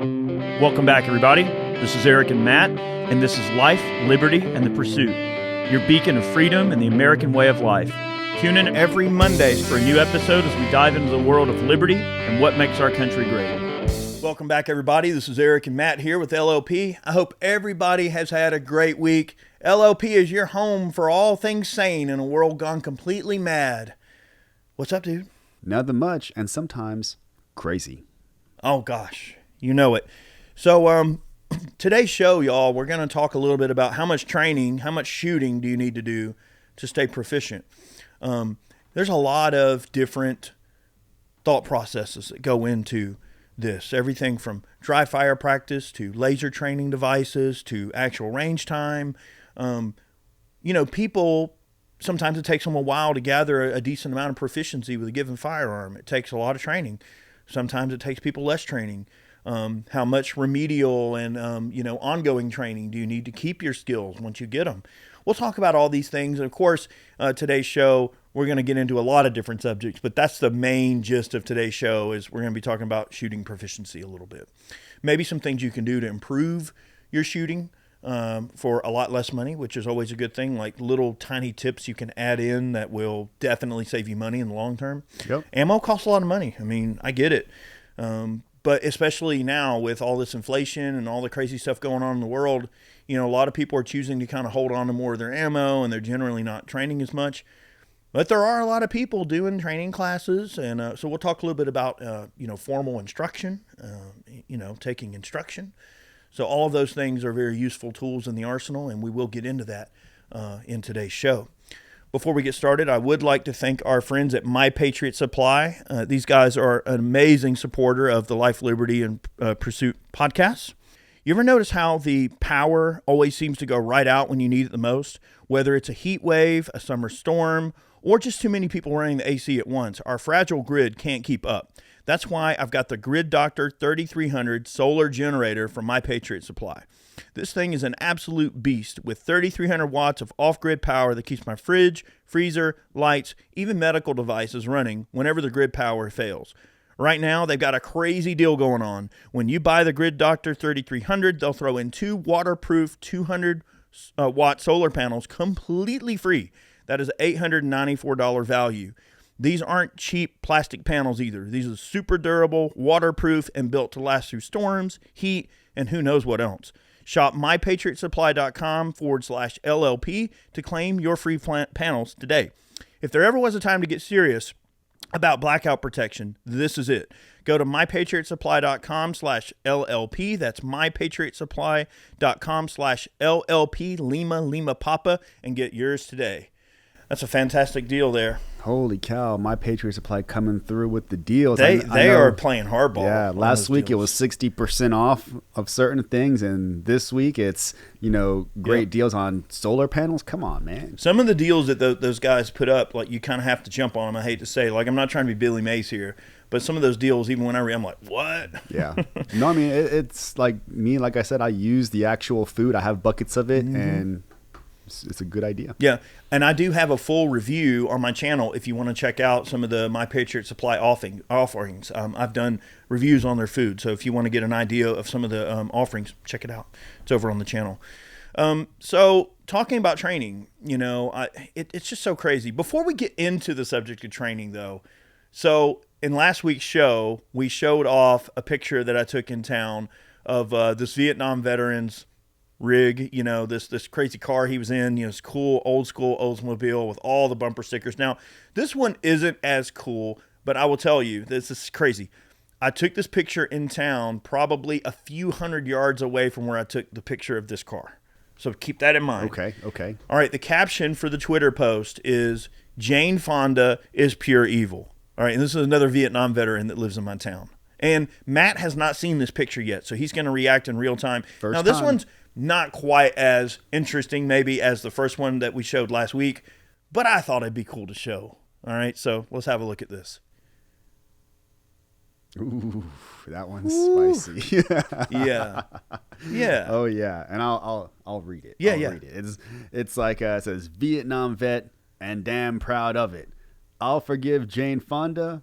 Welcome back, everybody. This is Eric and Matt, and this is Life, Liberty, and the Pursuit, your beacon of freedom and the American way of life. Tune in every Mondays for a new episode as we dive into the world of liberty and what makes our country great. Welcome back, everybody. This is Eric and Matt here with LLP. I hope everybody has had a great week. LLP is your home for all things sane in a world gone completely mad. What's up, dude? Nothing much, and sometimes crazy. Oh, gosh. You know it. So, today's show, y'all, we're going to talk a little bit about how much training, how much shooting do you need to do to stay proficient. There's a lot of different thought processes that go into this. Everything from dry fire practice to laser training devices to actual range time. People, sometimes it takes them a while to gather a decent amount of proficiency with a given firearm. It takes a lot of training. Sometimes it takes people less training. How much remedial and, ongoing training do you need to keep your skills once you get them? We'll talk about all these things. And of course, today's show, we're going to get into a lot of different subjects, but that's the main gist of today's show is we're going to be talking about shooting proficiency a little bit. Maybe some things you can do to improve your shooting for a lot less money, which is always a good thing, like little tiny tips you can add in that will definitely save you money in the long term. Yep. Ammo costs a lot of money. I mean, I get it. But especially now with all this inflation and all the crazy stuff going on in the world, a lot of people are choosing to kind of hold on to more of their ammo, and they're generally not training as much. But there are a lot of people doing training classes, and so we'll talk a little bit about, formal instruction, taking instruction. So all of those things are very useful tools in the arsenal, and we will get into that in today's show. Before we get started, I would like to thank our friends at Patriot Supply. These guys are an amazing supporter of the Life, Liberty, and Pursuit podcasts. You ever notice how the power always seems to go right out when you need it the most? Whether it's a heat wave, a summer storm, or just too many people running the AC at once, our fragile grid can't keep up. That's why I've got the Grid Doctor 3300 solar generator from Patriot Supply. This thing is an absolute beast with 3,300 watts of off-grid power that keeps my fridge, freezer, lights, even medical devices running whenever the grid power fails. Right now, they've got a crazy deal going on. When you buy the Grid Doctor 3300, they'll throw in 2 waterproof 200-watt solar panels completely free. That is an $894 value. These aren't cheap plastic panels either. These are super durable, waterproof, and built to last through storms, heat, and who knows what else. Shop mypatriotsupply.com/LLP to claim your free panels today. If there ever was a time to get serious about blackout protection, this is it. Go to mypatriotsupply.com/LLP. That's mypatriotsupply.com/LLP, Lima Papa, and get yours today. That's a fantastic deal there. Holy cow, Patriot Supply coming through with the deals. They are playing hardball. Yeah, last week it was 60% off of certain things, and this week it's, great deals on solar panels. Come on, man. Some of the deals that those guys put up, like you kind of have to jump on them. I hate to say, like I'm not trying to be Billy Mays here, but some of those deals, even when I read, I'm like, what? Yeah. No, I mean, it's like me, like I said, I use the actual food. I have buckets of it, and it's a good idea. Yeah, and I do have a full review on my channel if you want to check out some of the Patriot Supply offerings. I've done reviews on their food, so if you want to get an idea of some of the offerings, check it out. It's over on the channel. So talking about training, it's just so crazy. Before we get into the subject of training, though, so in last week's show, we showed off a picture that I took in town of this Vietnam veteran's rig, this crazy car he was in, this cool old school Oldsmobile with all the bumper stickers. Now, this one isn't as cool, but I will tell you, this is crazy. I took this picture in town, probably a few hundred yards away from where I took the picture of this car. So keep that in mind. Okay. All right, the caption for the Twitter post is, Jane Fonda is pure evil. All right, and this is another Vietnam veteran that lives in my town. And Matt has not seen this picture yet, so he's going to react in real time. Now, this one's not quite as interesting maybe as the first one that we showed last week, but I thought it'd be cool to show. All right, so let's have a look at this. Ooh, that one's spicy. Yeah. Oh yeah, and I'll read it. Yeah, Read it. It's like it says, Vietnam vet and damn proud of it. I'll forgive Jane Fonda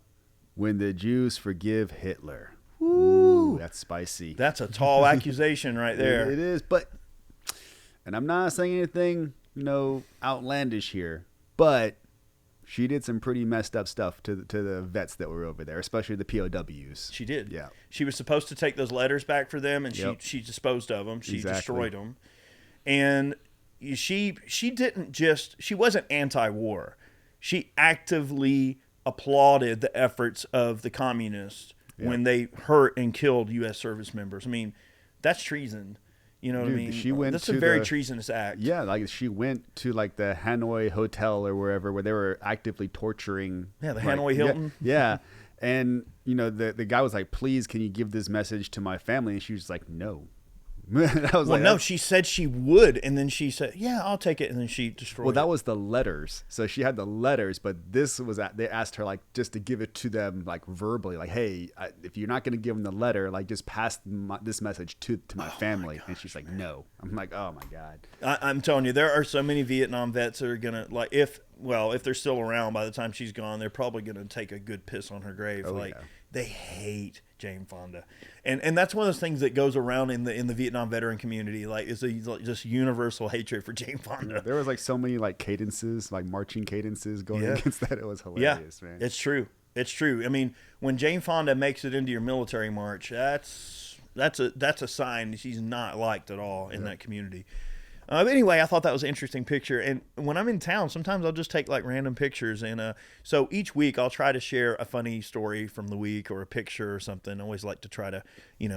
when the Jews forgive Hitler. Ooh, that's spicy. That's a tall accusation right there. It is, but, and I'm not saying anything, outlandish here, but she did some pretty messed up stuff to the vets that were over there, especially the POWs. She did. Yeah. She was supposed to take those letters back for them, and she disposed of them. She destroyed them. And she wasn't anti-war. She actively applauded the efforts of the communists when they hurt and killed U.S. service members. I mean, that's treason. You know what I mean? That's a very treasonous act. Yeah, like she went to like the Hanoi Hotel or wherever where they were actively torturing. Yeah, the Hanoi Hilton. Yeah. And, the guy was like, please, can you give this message to my family? And she was like, no. No, she said she would, and then she said, yeah, I'll take it, and then she destroyed it. Well, that was the letters. So she had the letters, but this was they asked her like just to give it to them like verbally, like, hey, if you're not going to give them the letter, like just pass this message to my family. My gosh, and she's like, no. I'm like, oh my God. I'm telling you, there are so many Vietnam vets that are going to, like, if they're still around by the time she's gone, they're probably going to take a good piss on her grave. They hate Jane Fonda, and that's one of those things that goes around in the Vietnam veteran community. Like, is just universal hatred for Jane Fonda. There was like so many like cadences, like marching cadences going against that. It was hilarious, man. It's true. It's true. I mean, when Jane Fonda makes it into your military march, that's a sign that she's not liked at all in that community. But anyway, I thought that was an interesting picture. And when I'm in town, sometimes I'll just take like random pictures. And so each week I'll try to share a funny story from the week or a picture or something. I always like to try to,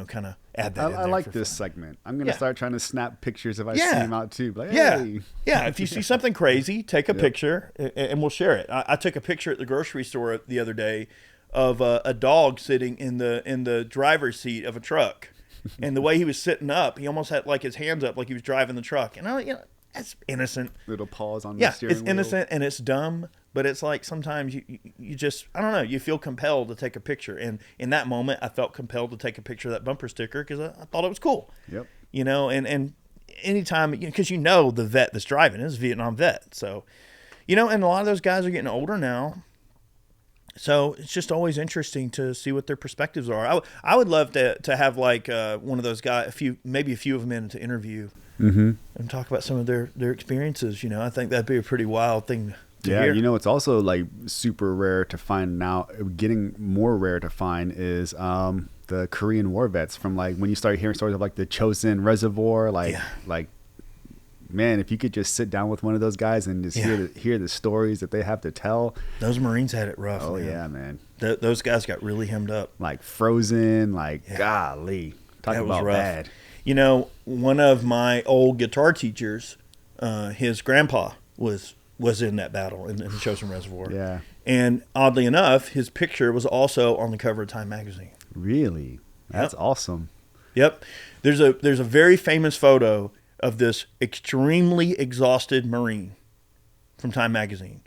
kind of add that in there. I like this segment. I'm going to start trying to snap pictures if I see them out too. Like, hey. Yeah. If you see something crazy, take a picture and we'll share it. I took a picture at the grocery store the other day of a dog sitting in the driver's seat of a truck. And the way he was sitting up, he almost had like his hands up like he was driving the truck. And that's innocent. Little paws on the steering wheel. It's innocent and it's dumb, but it's like sometimes you just, I don't know, you feel compelled to take a picture. And in that moment, I felt compelled to take a picture of that bumper sticker because I thought it was cool. Yep. And anytime, because the vet that's driving is a Vietnam vet. So, and a lot of those guys are getting older now. So it's just always interesting to see what their perspectives are. I would love to have like one of those guys, maybe a few of them in to interview and talk about some of their experiences. I think that'd be a pretty wild thing to hear. It's also like super rare to find now. Getting more rare to find is the Korean War vets from like when you start hearing stories of like the Chosin Reservoir, like. Man, if you could just sit down with one of those guys and just hear the stories that they have to tell. Those Marines had it rough. Oh, yeah, man. Those guys got really hemmed up. Like frozen, golly. Talk about bad. One of my old guitar teachers, his grandpa was in that battle in the Chosin Reservoir. Yeah. And oddly enough, his picture was also on the cover of Time magazine. Really? That's awesome. Yep. There's a very famous photo of this extremely exhausted Marine from Time magazine.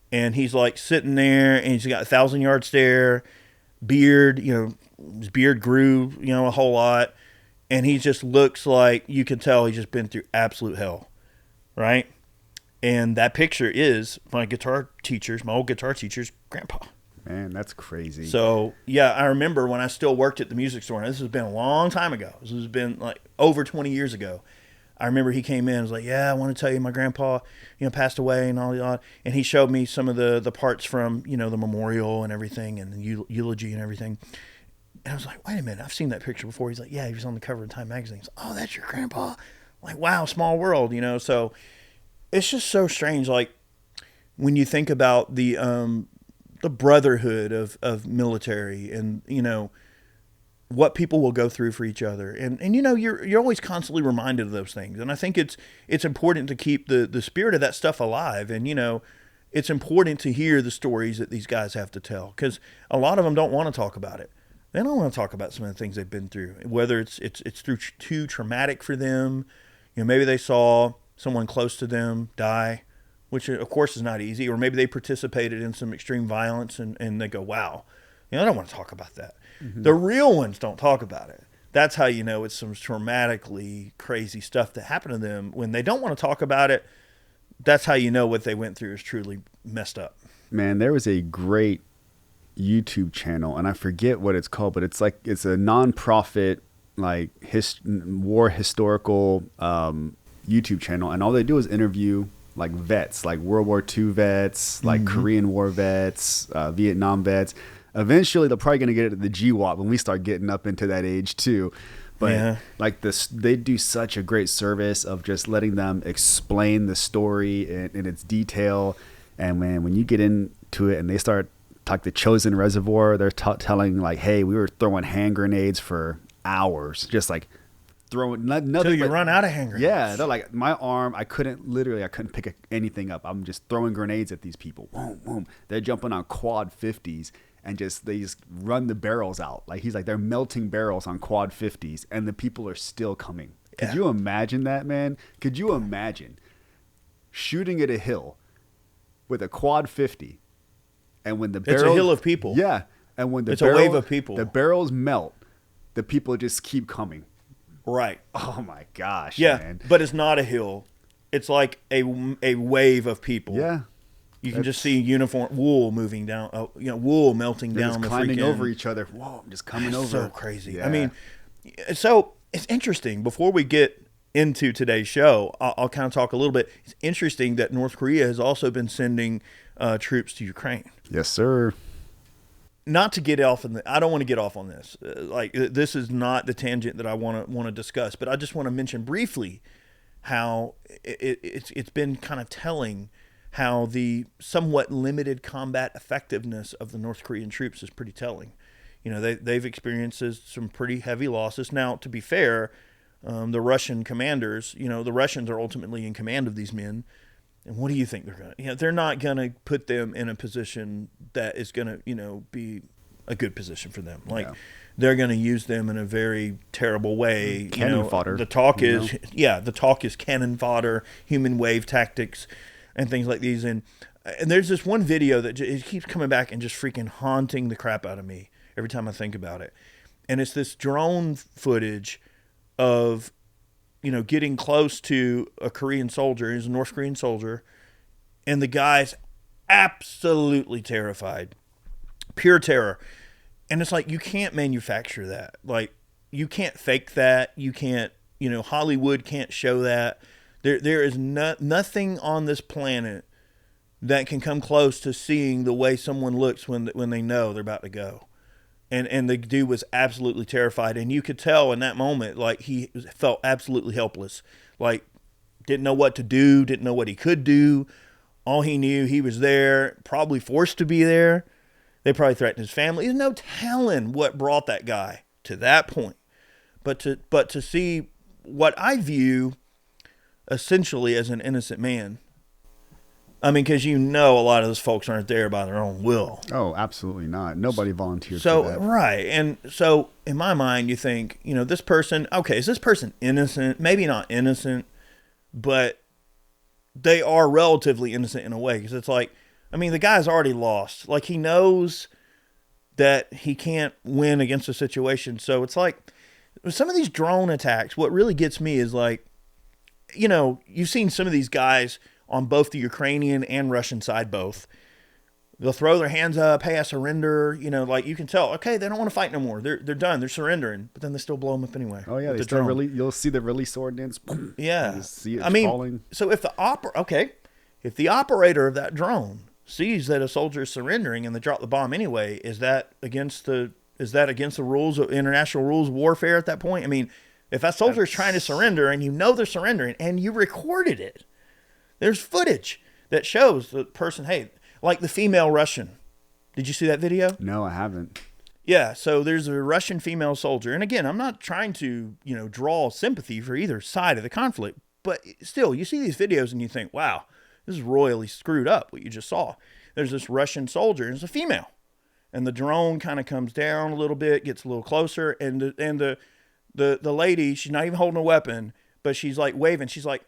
And he's like sitting there and he's got 1,000-yard stare, beard, his beard grew, a whole lot. And he just looks like you can tell he's just been through absolute hell. Right? And that picture is my old guitar teacher's grandpa. Man, that's crazy. So, yeah, I remember when I still worked at the music store. And this has been a long time ago. This has been like over 20 years ago. I remember he came in and was like, yeah, I want to tell you my grandpa, passed away and all that. And he showed me some of the parts from, the memorial and everything and the eulogy and everything. And I was like, wait a minute, I've seen that picture before. He's like, yeah, he was on the cover of Time magazine. Like, oh, that's your grandpa? I'm like, wow, small world, So it's just so strange. Like when you think about the brotherhood of military and, what people will go through for each other. And you're always constantly reminded of those things. And I think it's important to keep the spirit of that stuff alive. And, it's important to hear the stories that these guys have to tell because a lot of them don't want to talk about it. They don't want to talk about some of the things they've been through, whether it's too traumatic for them. Maybe they saw someone close to them die, which of course is not easy. Or maybe they participated in some extreme violence and they go, wow, I don't want to talk about that. Mm-hmm. The real ones don't talk about it. That's how it's some traumatically crazy stuff that happened to them. When they don't want to talk about it, that's how what they went through is truly messed up. Man, there was a great YouTube channel, and I forget what it's called, but it's a non-profit like war historical YouTube channel, and all they do is interview like vets, like World War II vets, like Korean War vets, Vietnam vets. Eventually, they're probably going to get it to the GWAT when we start getting up into that age too. But like this, they do such a great service of just letting them explain the story in its detail. And man, when you get into it and they start like the Chosin Reservoir, they're telling like, hey, we were throwing hand grenades for hours, just like throwing nothing until you run out of hand grenades. Yeah, they're like, my arm, I couldn't pick anything up. I'm just throwing grenades at these people. Boom, boom. They're jumping on quad 50s and they just run the barrels out. Like he's like, they're melting barrels on quad 50s and the people are still coming. Could you imagine that, man? Could you imagine shooting at a hill with a quad 50 and when the barrels, it's a hill of people. Yeah. And when it's a wave of people, the barrels melt, the people just keep coming. Right. Oh my gosh. Yeah, man. But it's not a hill. It's like a wave of people. Yeah. You can just see uniform wool moving down. Wool melting They're down. Just climbing over each other. Whoa! Just coming over. So crazy. Yeah. I mean, so it's interesting. Before we get into today's show, I'll kind of talk a little bit. It's interesting that North Korea has also been sending troops to Ukraine. Yes, sir. Not to get off I don't want to get off on this. This is not the tangent that I want to discuss, but I just want to mention briefly how it's been kind of telling how the somewhat limited combat effectiveness of the North Korean troops is pretty telling. They've experienced some pretty heavy losses. Now, to be fair, the Russian commanders, the Russians are ultimately in command of these men. And what do you think they're going to? They're not going to put them in a position that is going to, be a good position for them. They're going to use them in a very terrible way. Cannon fodder. The talk is cannon fodder, human wave tactics, and things like these. And there's this one video that it keeps coming back and just freaking haunting the crap out of me every time I think about it. And it's this drone footage of getting close to a Korean soldier. He's a North Korean soldier. And the guy's absolutely terrified. Pure terror. And it's like, you can't manufacture that. Like, you can't fake that. You can't, Hollywood can't show that. There is nothing on this planet that can come close to seeing the way someone looks when they know they're about to go. And the dude was absolutely terrified. And you could tell in that moment, like, he felt absolutely helpless. Like, didn't know what to do, didn't know what he could do. All he knew, he was there, probably forced to be there. They probably threatened his family. There's no telling what brought that guy to that point. But to see what I view essentially as an innocent man. I mean, because a lot of those folks aren't there by their own will. Oh, absolutely not. Nobody volunteered for that. Right. And so in my mind, you think, this person, okay, is this person innocent? Maybe not innocent, but they are relatively innocent in a way. Because it's like, the guy's already lost. Like, he knows that he can't win against a situation. So it's like, some of these drone attacks, what really gets me is like, you've seen some of these guys on both the Ukrainian and Russian side, both. They'll throw their hands up, hey, I surrender. Like, you can tell, okay, they don't want to fight no more. They're done. They're surrendering. But then they still blow them up anyway. Oh, yeah. You'll see the release ordnance. Boom, yeah. See it falling. So if the operator of that drone sees that a soldier is surrendering and they drop the bomb anyway, is that against the rules of international rules of warfare at that point? If that soldier is trying to surrender and they're surrendering and you recorded it, there's footage that shows the person, hey, like the female Russian. Did you see that video? No, I haven't. Yeah, so there's a Russian female soldier. And again, I'm not trying to, draw sympathy for either side of the conflict. But still, you see these videos and you think, wow, this is royally screwed up, what you just saw. There's this Russian soldier, and it's a female. And the drone kind of comes down a little bit, gets a little closer. And the lady, she's not even holding a weapon, but she's like waving. She's like,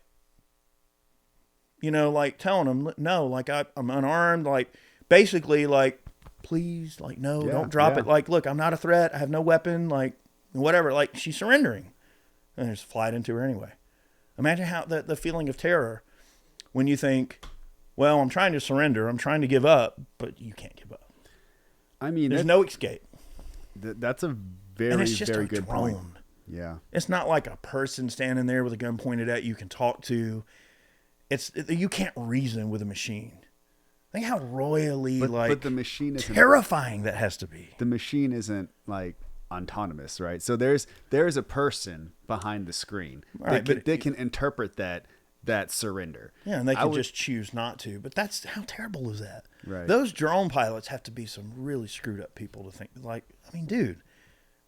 like telling him, no, like I'm unarmed, like basically like, please, like, no, don't drop it. Like, look, I'm not a threat. I have no weapon, like whatever. Like, she's surrendering and just fly into her anyway. Imagine how the feeling of terror when you think, well, I'm trying to surrender. I'm trying to give up, but you can't give up. I mean, there's no escape. That's a And very, it's just very a good drone. point. Yeah. It's not like a person standing there with a gun pointed at you can talk to. You can't reason with a machine. Think how royally But the machine isn't terrifying that has to be. The machine isn't like autonomous, right? So there's a person behind the screen. Right, They can interpret that surrender. Yeah, and they can just choose not to. But that's how terrible is that? Right. Those drone pilots have to be some really screwed up people to think like. I mean, dude,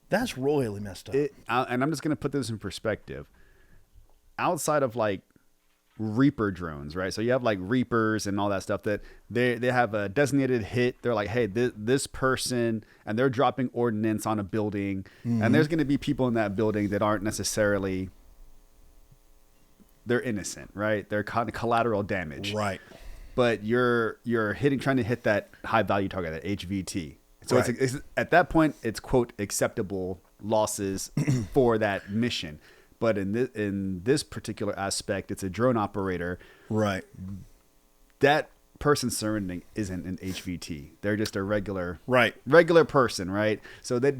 that's royally messed up. And I'm just gonna put this in perspective. Outside of like Reaper drones, right? So you have like Reapers and all that stuff that they have a designated hit. They're like, hey, this person, and they're dropping ordnance on a building, and there's going to be people in that building that aren't necessarily, they're innocent, right? They're kind of collateral damage, right? But you're trying to hit that high value target, that HVT. So Right. it's at that point, it's quote acceptable losses for that mission. But in this particular aspect, it's a drone operator. Right. That person surrendering isn't an HVT. They're just a regular person, right? So that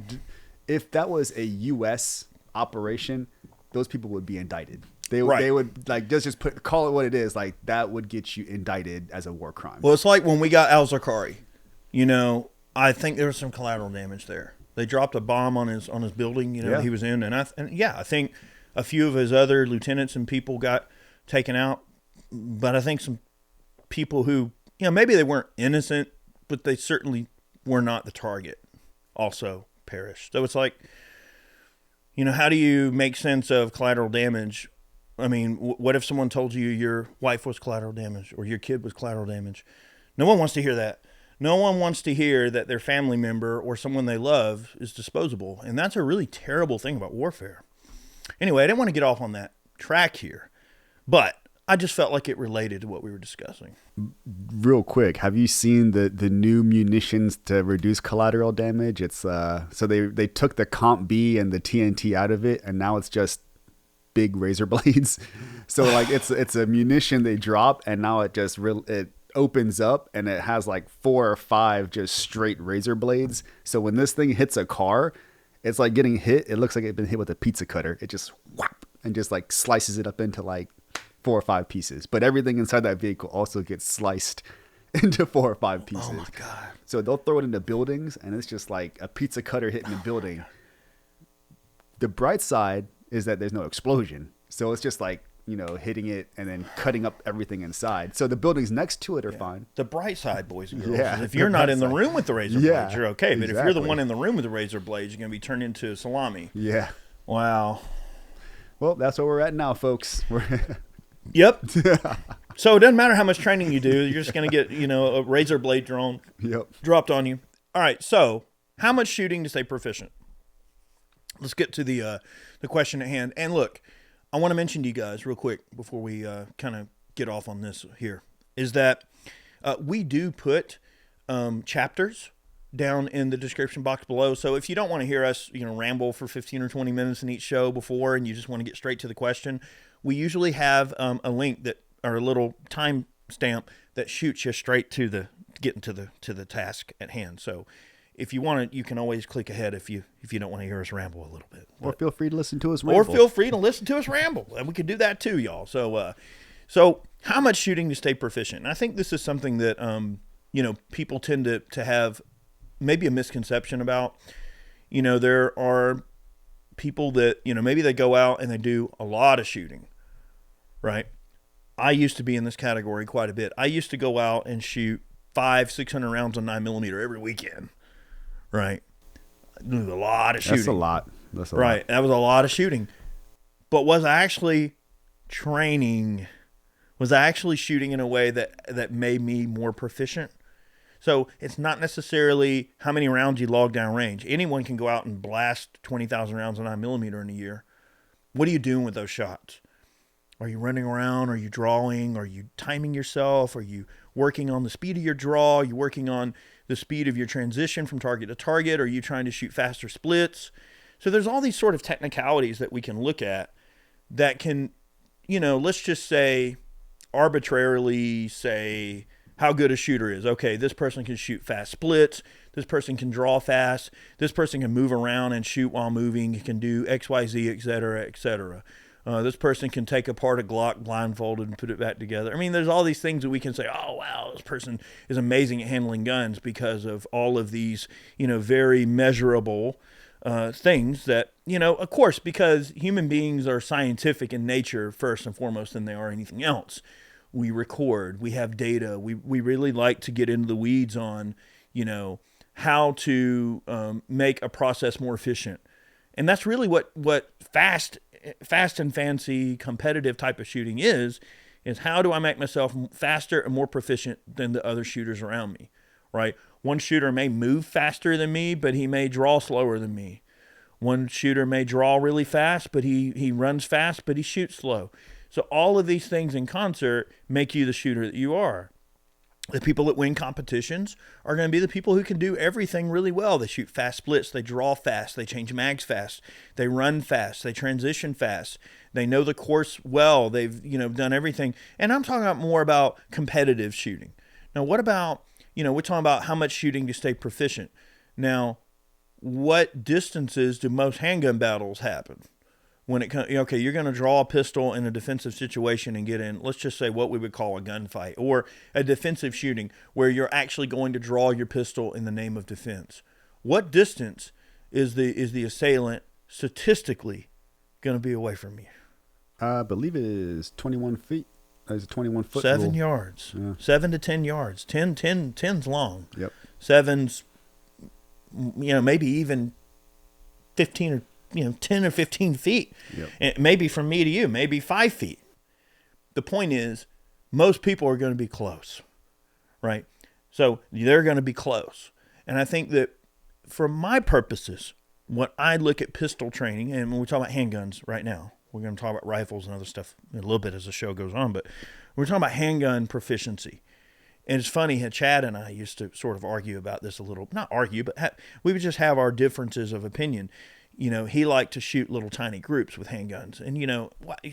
if that was a U.S. operation, those people would be indicted. They would like just call it what it is. Like that would get you indicted as a war crime. Well, it's like when we got Al-Zarqawi. You know, I think there was some collateral damage there. They dropped a bomb on his building. You know, Yeah. he was in, and I think a few of his other lieutenants and people got taken out, but I think some people who, you know, maybe they weren't innocent, but they certainly were not the target, also perished. So it's like, you know, how do you make sense of collateral damage? I mean, what if someone told you your wife was collateral damage or your kid was collateral damage? No one wants to hear that. No one wants to hear that their family member or someone they love is disposable. And that's a really terrible thing about warfare. Anyway, I didn't want to get off on that track here, but I just felt like it related to what we were discussing. Real quick, have you seen the new munitions to reduce collateral damage? It's so they took the Comp B and the TNT out of it, and now it's just big razor blades. So like it's a munition they drop, and now it just it opens up, and it has like 4 or 5 just straight razor blades. So when this thing hits a car, it's like getting hit. It looks like it's been hit with a pizza cutter. It just whap and just like slices it up into like 4 or 5 pieces. But everything inside that vehicle also gets sliced into 4 or 5 pieces. Oh my God. So they'll throw it into buildings, and it's just like a pizza cutter hitting a building. The bright side is that there's no explosion. So it's just like, you know, hitting it and then cutting up everything inside. So the buildings next to it are fine. The bright side, boys and girls, Yeah, is if the you're not bright in the side. room with the razor Yeah, blades, you're okay. But if you're the exactly. one in the room with the razor blades, you're going to be turned into salami. Yeah. Wow. Well, that's where we're at now, folks. Yep. So it doesn't matter how much training you do. You're just going to get, you know, a razor blade drone Yep. dropped on you. All right. So how much shooting to stay proficient? Let's get to the question at hand. And look, I want to mention to you guys real quick before we kind of get off on this here, is that we do put chapters down in the description box below. So if you don't want to hear us, you know, ramble for 15 or 20 minutes in each show before, and you just want to get straight to the question, we usually have a link that, or a little time stamp that shoots you straight to getting to the task at hand. So if you want to, you can always click ahead if you don't want to hear us ramble a little bit. Or feel free to listen to us ramble. Or feel free to listen to us ramble. And we can do that too, y'all. So how much shooting to stay proficient? And I think this is something that, you know, people tend to have maybe a misconception about. You know, there are people that, you know, maybe they go out and they do a lot of shooting, right? I used to be in this category quite a bit. I used to go out and shoot 500-600 rounds on 9mm every weekend, right? I do a lot of shooting. That's a lot. Right. That was a lot of shooting. But was I actually training? Was I actually shooting in a way that made me more proficient? So it's not necessarily how many rounds you log down range. Anyone can go out and blast 20,000 rounds of 9mm in a year. What are you doing with those shots? Are you running around? Are you drawing? Are you timing yourself? Are you working on the speed of your draw? Are you working on the speed of your transition from target to target? Are you trying to shoot faster splits? So there's all these sort of technicalities that we can look at that can, you know, let's just say arbitrarily say how good a shooter is. Okay, this person can shoot fast splits. This person can draw fast. This person can move around and shoot while moving. He can do X, Y, Z, et cetera, et cetera. This person can take apart a Glock blindfolded and put it back together. I mean, there's all these things that we can say, oh, wow, this person is amazing at handling guns because of all of these, very measurable things that, of course, because human beings are scientific in nature first and foremost than they are anything else. We record, we have data. We really like to get into the weeds on, how to make a process more efficient. And that's really what fast and fancy competitive type of shooting is how do I make myself faster and more proficient than the other shooters around me, right? One shooter may move faster than me, but he may draw slower than me. One shooter may draw really fast, but he runs fast, but he shoots slow. So all of these things in concert make you the shooter that you are. The people that win competitions are going to be the people who can do everything really well. They shoot fast splits. They draw fast. They change mags fast. They run fast. They transition fast. They know the course well. They've, done everything. And I'm talking more about competitive shooting. Now, what about, we're talking about how much shooting to stay proficient. Now, what distances do most handgun battles happen? When it comes, okay, you're going to draw a pistol in a defensive situation and get in, let's just say what we would call a gunfight or a defensive shooting where you're actually going to draw your pistol in the name of defense. What distance is the assailant statistically going to be away from you? I believe it is 21 feet. It's a 21 foot 7 rule. yards. Yeah. 7 to 10 yards. 10's long. Yep. 7's, maybe even 15 or 10 or 15 feet. Yep. And maybe from me to you, maybe 5 feet. The point is, most people are going to be close, right? So they're going to be close. And I think that for my purposes, when I look at pistol training, and when we talk about handguns right now, we're going to talk about rifles and other stuff a little bit as the show goes on, but we're talking about handgun proficiency. And it's funny, Chad and I used to sort of argue about this a little, not argue, but we would just have our differences of opinion. He liked to shoot little tiny groups with handguns. And,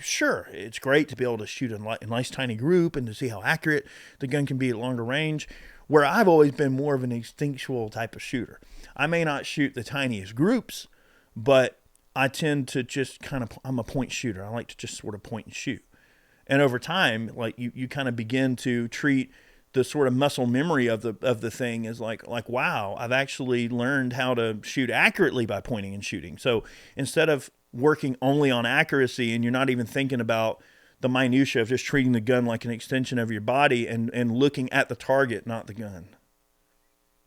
sure, it's great to be able to shoot a nice tiny group and to see how accurate the gun can be at longer range, where I've always been more of an instinctual type of shooter. I may not shoot the tiniest groups, but I tend to just I'm a point shooter. I like to just sort of point and shoot. And over time, like you kind of begin to treat the sort of muscle memory of the thing as like, wow, I've actually learned how to shoot accurately by pointing and shooting. So instead of working only on accuracy and you're not even thinking about the minutia of just treating the gun like an extension of your body and looking at the target, not the gun.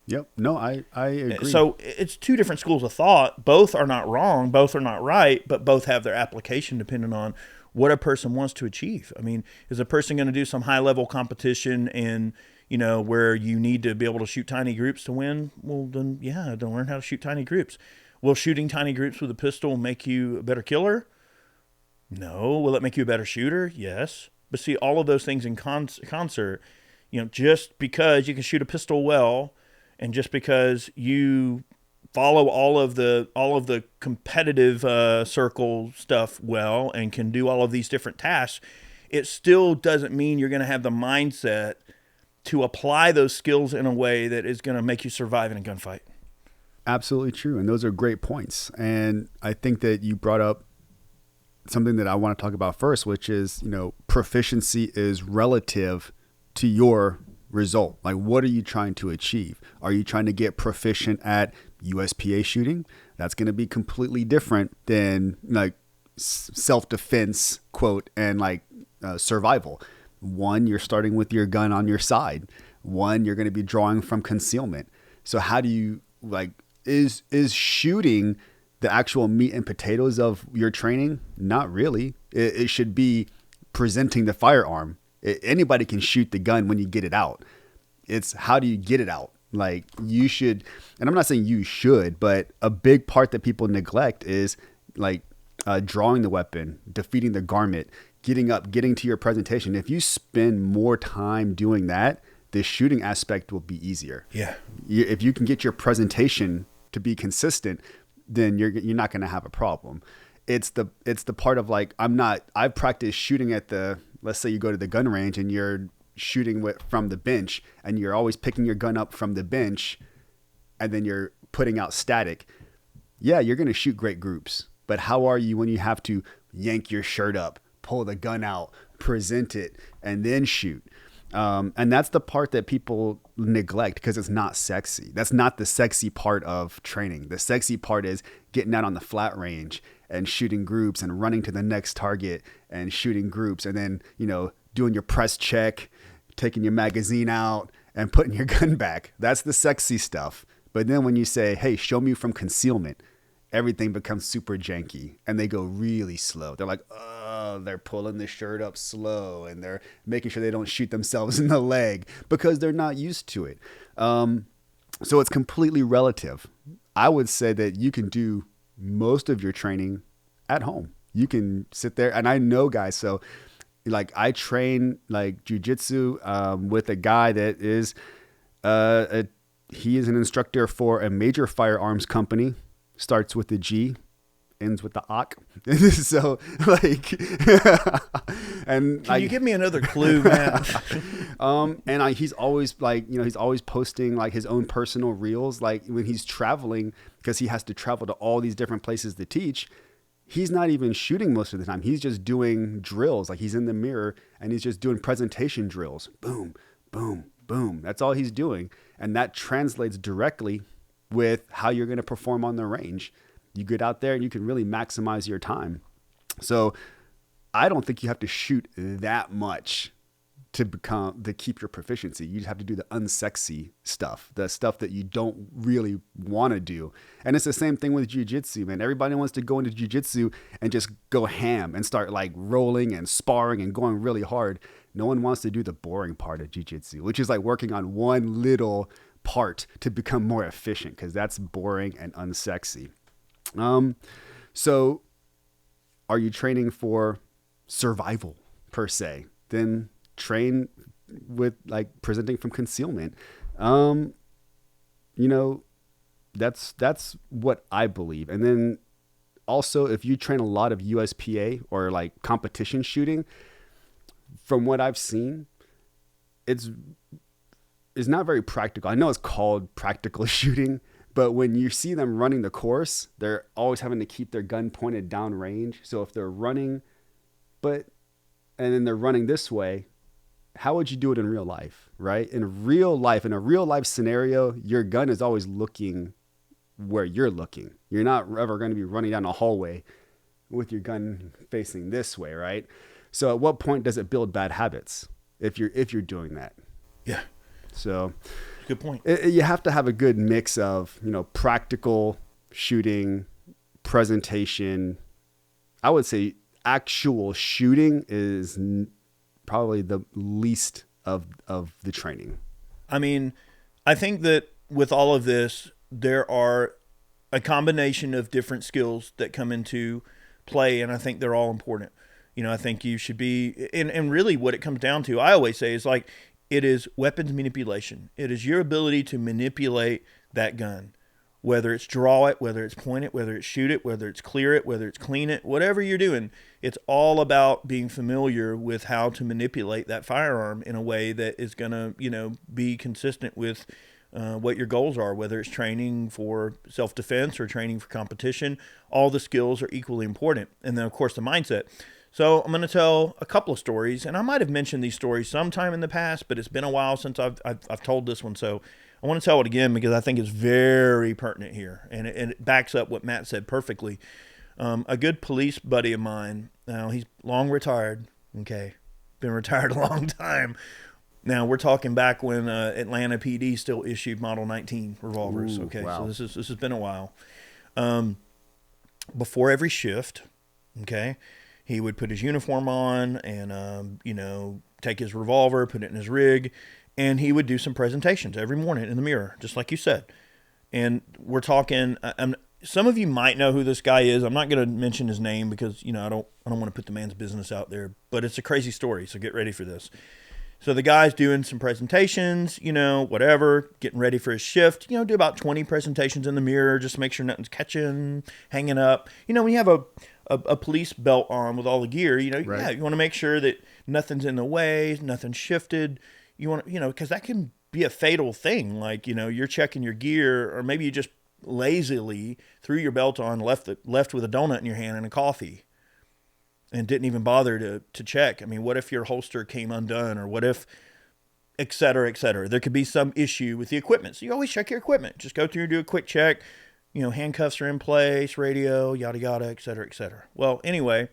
Yep. No, I agree. So it's two different schools of thought. Both are not wrong. Both are not right, but both have their application depending on what a person wants to achieve. I mean, is a person going to do some high level competition and, where you need to be able to shoot tiny groups to win? Well, then, yeah, then learn how to shoot tiny groups. Will shooting tiny groups with a pistol make you a better killer? No. Will it make you a better shooter? Yes. But see, all of those things in concert, just because you can shoot a pistol well, and just because you follow all of the competitive circle stuff well and can do all of these different tasks, it still doesn't mean you're going to have the mindset to apply those skills in a way that is going to make you survive in a gunfight. Absolutely true. And those are great points. And I think that you brought up something that I want to talk about first, which is, proficiency is relative to your result. Like, what are you trying to achieve? Are you trying to get proficient at USPA shooting? That's going to be completely different than like self-defense, quote, and like survival. One, you're starting with your gun on your side. One, you're going to be drawing from concealment. So how do you is shooting the actual meat and potatoes of your training? Not really. It should be presenting the firearm. Anybody can shoot the gun when you get it out. It's how do you get it out? Like, you should, and I'm not saying you should, but a big part that people neglect is like drawing the weapon, defeating the garment, getting up, getting to your presentation. If you spend more time doing that, the shooting aspect will be easier. Yeah. If you can get your presentation to be consistent, then you're not going to have a problem. It's the part of like, I've practiced shooting at let's say you go to the gun range and you're shooting from the bench and you're always picking your gun up from the bench. and then you're putting out static, yeah, you're going to shoot great groups. But how are you when you have to yank your shirt up, pull the gun out, present it, and then shoot? And that's the part that people neglect because it's not sexy. That's not the sexy part of training. The sexy part is getting out on the flat range and shooting groups and running to the next target and shooting groups. And then, doing your press check, taking your magazine out and putting your gun back. That's the sexy stuff. But then when you say, hey, show me from concealment, everything becomes super janky and they go really slow. They're like, oh, they're pulling the shirt up slow and they're making sure they don't shoot themselves in the leg because they're not used to it. So it's completely relative. I would say that you can do most of your training at home. You can sit there, and I know guys, so like I train like jujitsu with a guy that is he is an instructor for a major firearms company. Starts with the G, ends with the OK. So like, and can you give me another clue, man? He's always like, he's always posting like his own personal reels. Like when he's traveling, because he has to travel to all these different places to teach. He's not even shooting most of the time. He's just doing drills. Like he's in the mirror and he's just doing presentation drills. Boom, boom, boom. That's all he's doing. And that translates directly with how you're going to perform on the range. You get out there and you can really maximize your time. So I don't think you have to shoot that much to keep your proficiency. You just have to do the unsexy stuff, the stuff that you don't really want to do. And it's the same thing with jiu-jitsu, man. Everybody wants to go into jiu-jitsu and just go ham and start like rolling and sparring and going really hard. No one wants to do the boring part of jiu-jitsu, which is like working on one little part to become more efficient, because that's boring and unsexy. So are you training for survival per se? Then train with like presenting from concealment. That's what I believe. And then also if you train a lot of USPA or like competition shooting, from what I've seen, it's not very practical. I know it's called practical shooting, but when you see them running the course, they're always having to keep their gun pointed downrange. So if they're running, and then they're running this way, how would you do it in real life, right? In a real life scenario, your gun is always looking where you're looking. You're not ever going to be running down a hallway with your gun facing this way, right? So at what point does it build bad habits if you're doing that? Yeah. So good point. You have to have a good mix of, practical shooting, presentation. I would say actual shooting is probably the least of the training. I mean, I think that with all of this, there are a combination of different skills that come into play, and I think they're all important. I think you should be, and really what it comes down to, I always say, is like, it is weapons manipulation. It is your ability to manipulate that gun, whether it's draw it, whether it's point it, whether it's shoot it, whether it's clear it, whether it's clean it, whatever you're doing. It's all about being familiar with how to manipulate that firearm in a way that is going to, be consistent with what your goals are, whether it's training for self-defense or training for competition. All the skills are equally important. And then, of course, the mindset. So I'm going to tell a couple of stories, and I might have mentioned these stories sometime in the past, but it's been a while since I've told this one. So I want to tell it again because I think it's very pertinent here, and it backs up what Matt said perfectly. A good police buddy of mine, now he's long retired, okay, been retired a long time. Now we're talking back when Atlanta PD still issued Model 19 revolvers. Ooh, okay, wow. So this has been a while. Before every shift, okay, he would put his uniform on and, take his revolver, put it in his rig, and he would do some presentations every morning in the mirror, just like you said. And we're talking, some of you might know who this guy is. I'm not going to mention his name because, I don't want to put the man's business out there, but it's a crazy story. So get ready for this. So the guy's doing some presentations, whatever, getting ready for his shift, do about 20 presentations in the mirror, just to make sure nothing's catching, hanging up. When you have a police belt on with all the gear, Right. you want to make sure that nothing's in the way, nothing's shifted. You want, because that can be a fatal thing. Like, you're checking your gear, or maybe you just lazily threw your belt on, left with a donut in your hand and a coffee, and didn't even bother to check. I mean, what if your holster came undone, or what if, et cetera, et cetera. There could be some issue with the equipment. So you always check your equipment. Just go through and do a quick check. Handcuffs are in place, radio, yada, yada, et cetera, et cetera. Well, anyway,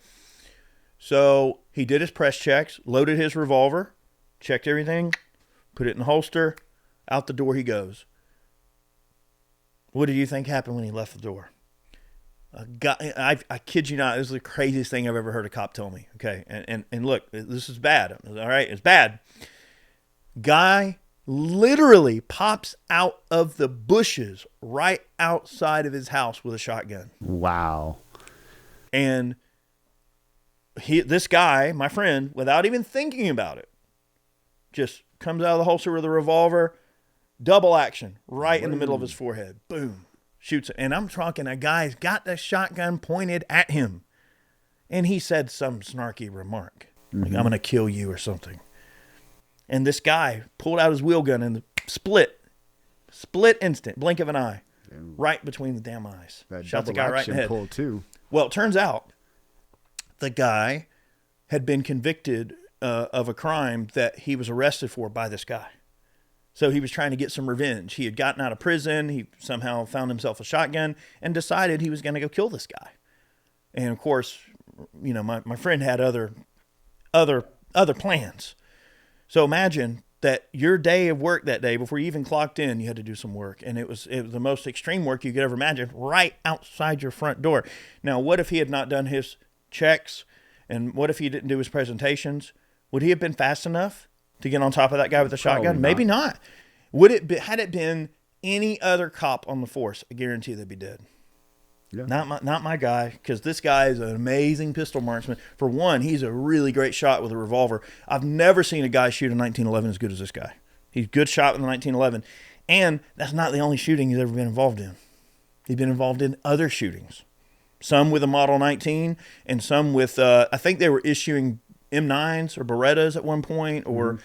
so he did his press checks, loaded his revolver, checked everything, put it in the holster, out the door he goes. What do you think happened when he left the door? I kid you not, this is the craziest thing I've ever heard a cop tell me. Okay, and look, this is bad. All right, it's bad. Guy literally pops out of the bushes right outside of his house with a shotgun. Wow. And this guy, my friend, without even thinking about it, just comes out of the holster with a revolver, double action, right in the middle of his forehead. Boom. Shoots it. And I'm talking, a guy's got the shotgun pointed at him. And he said some snarky remark. Like, I'm going to kill you or something. And this guy pulled out his wheel gun and split instant, blink of an eye, right between the damn eyes. Shot the guy right in the head. Pull too. Well, it turns out the guy had been convicted of a crime that he was arrested for by this guy. So he was trying to get some revenge. He had gotten out of prison. He somehow found himself a shotgun and decided he was going to go kill this guy. And of course, my friend had other plans. So imagine that your day of work that day, before you even clocked in, you had to do some work. And it was the most extreme work you could ever imagine, right outside your front door. Now, what if he had not done his checks? And what if he didn't do his presentations? Would he have been fast enough to get on top of that guy with the shotgun? Maybe not. Had it been any other cop on the force, I guarantee they'd be dead. Yeah. Not my guy, because this guy is an amazing pistol marksman. For one, he's a really great shot with a revolver. I've never seen a guy shoot a 1911 as good as this guy. He's a good shot with a 1911. And that's not the only shooting he's ever been involved in. He's been involved in other shootings. Some with a Model 19, and some with, I think they were issuing M9s or Berettas at one point, or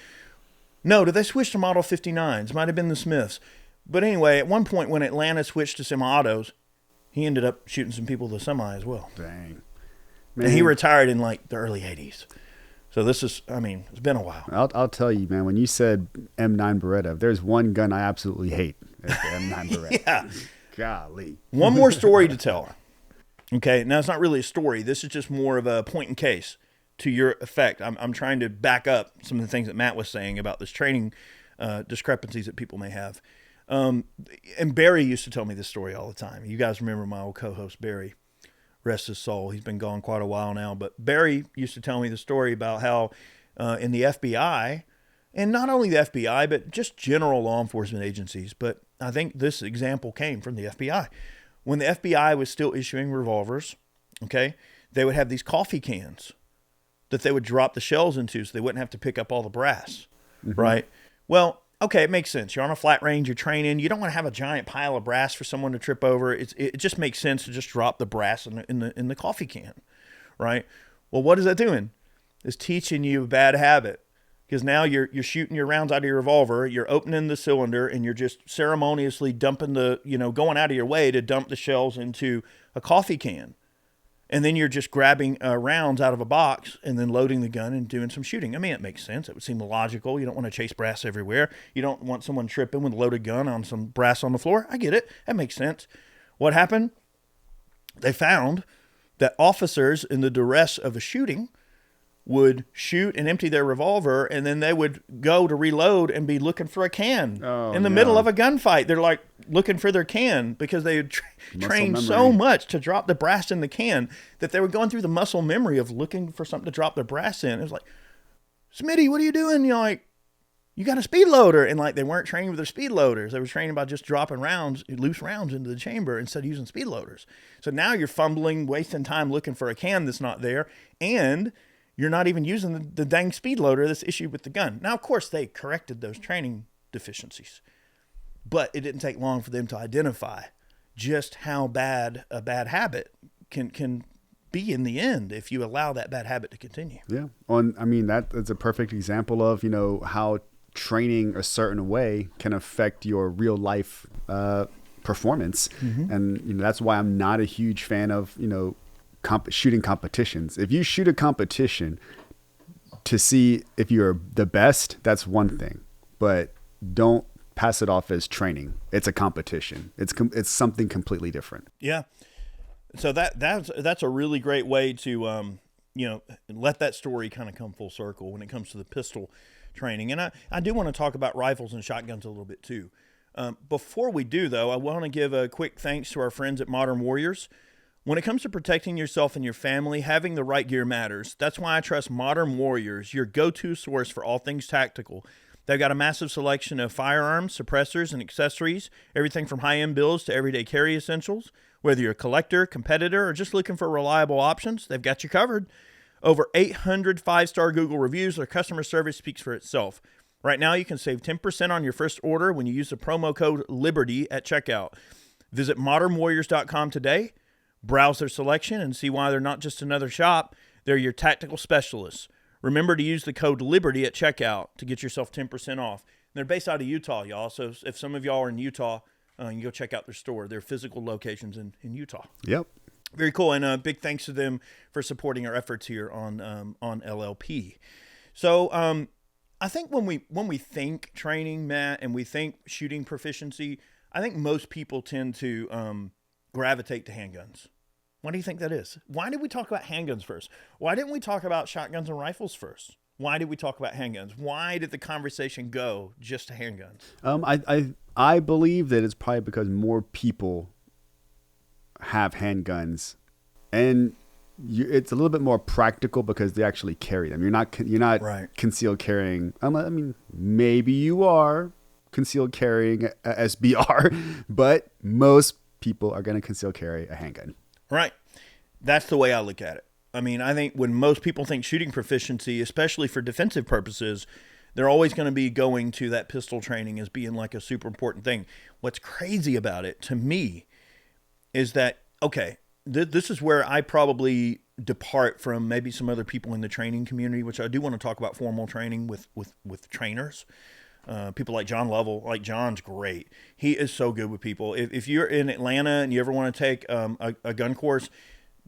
no, did they switch to Model 59s? Might have been the Smiths. But anyway, at one point when Atlanta switched to semi-autos, he ended up shooting some people with a semi as well. Dang. Man. And he retired in like the early 80s. So this is, it's been a while. I'll tell you, man, when you said M9 Beretta, there's one gun I absolutely hate. It's the M9 Beretta. Yeah. Golly. One more story to tell. Okay, now it's not really a story. This is just more of a point in case to your effect. I'm trying to back up some of the things that Matt was saying about this training discrepancies that people may have. And Barry used to tell me this story all the time. You guys remember my old co-host, Barry. Rest his soul. He's been gone quite a while now. But Barry used to tell me the story about how in the FBI, and not only the FBI, but just general law enforcement agencies. But I think this example came from the FBI. When the FBI was still issuing revolvers, okay, they would have these coffee cans that they would drop the shells into so they wouldn't have to pick up all the brass, right? Well, okay, it makes sense. You're on a flat range, you're training. You don't want to have a giant pile of brass for someone to trip over. It just makes sense to just drop the brass in the coffee can, right? Well, what is that doing? It's teaching you a bad habit, because now you're shooting your rounds out of your revolver, you're opening the cylinder, and you're just ceremoniously dumping going out of your way to dump the shells into a coffee can. And then you're just grabbing rounds out of a box and then loading the gun and doing some shooting. I mean, it makes sense. It would seem logical. You don't want to chase brass everywhere. You don't want someone tripping with a loaded gun on some brass on the floor. I get it. That makes sense. What happened? They found that officers in the duress of a shooting would shoot and empty their revolver, and then they would go to reload and be looking for a can in the middle of a gunfight. They're like looking for their can because they had trained so much to drop the brass in the can that they were going through the muscle memory of looking for something to drop the brass in. It was like, Smitty, what are you doing? You got a speed loader. And like, they weren't training with their speed loaders. They were training about just dropping loose rounds into the chamber instead of using speed loaders. So now you're fumbling, wasting time looking for a can that's not there. And you're not even using the dang speed loader that's issued with the gun. Now, of course, they corrected those training deficiencies, but it didn't take long for them to identify just how bad a bad habit can be in the end if you allow that bad habit to continue. Yeah. That's a perfect example of, how training a certain way can affect your real life performance. And that's why I'm not a huge fan of shooting competitions. If you shoot a competition to see if you're the best, that's one thing, but don't pass it off as training. It's a competition. It's something completely different. Yeah. So that's a really great way to let that story kind of come full circle when it comes to the pistol training. And I do want to talk about rifles and shotguns a little bit too. Before we do, though, I want to give a quick thanks to our friends at Modern Warriors. When it comes to protecting yourself and your family, having the right gear matters. That's why I trust Modern Warriors, your go-to source for all things tactical. They've got a massive selection of firearms, suppressors, and accessories, everything from high-end builds to everyday carry essentials. Whether you're a collector, competitor, or just looking for reliable options, they've got you covered. Over 800 five-star Google reviews. Their customer service speaks for itself. Right now, you can save 10% on your first order when you use the promo code LIBERTY at checkout. Visit modernwarriors.com today. Browse their selection and see why they're not just another shop. They're your tactical specialists. Remember to use the code LIBERTY at checkout to get yourself 10% off. And they're based out of Utah, y'all. So if some of y'all are in Utah, you can go check out their store. Their physical locations in Utah. Yep. Very cool. And big thanks to them for supporting our efforts here on LLP. So I think when we think training, Matt, and we think shooting proficiency, I think most people tend to gravitate to handguns. Why do you think that is? Why did we talk about handguns first? Why didn't we talk about shotguns and rifles first? Why did we talk about handguns? Why did the conversation go just to handguns? I believe that it's probably because more people have handguns, and it's a little bit more practical because they actually carry them. You're not right. Concealed carrying. I mean, maybe you are concealed carrying a SBR, but most people are going to conceal carry a handgun. Right. That's the way I look at it. I mean, I think when most people think shooting proficiency, especially for defensive purposes, they're always going to be going to that pistol training as being like a super important thing. What's crazy about it to me is that, okay, this is where I probably depart from maybe some other people in the training community, which I do want to talk about formal training with trainers. People like John Lovell, like John's great. He is so good with people. If you're in Atlanta and you ever want to take a gun course,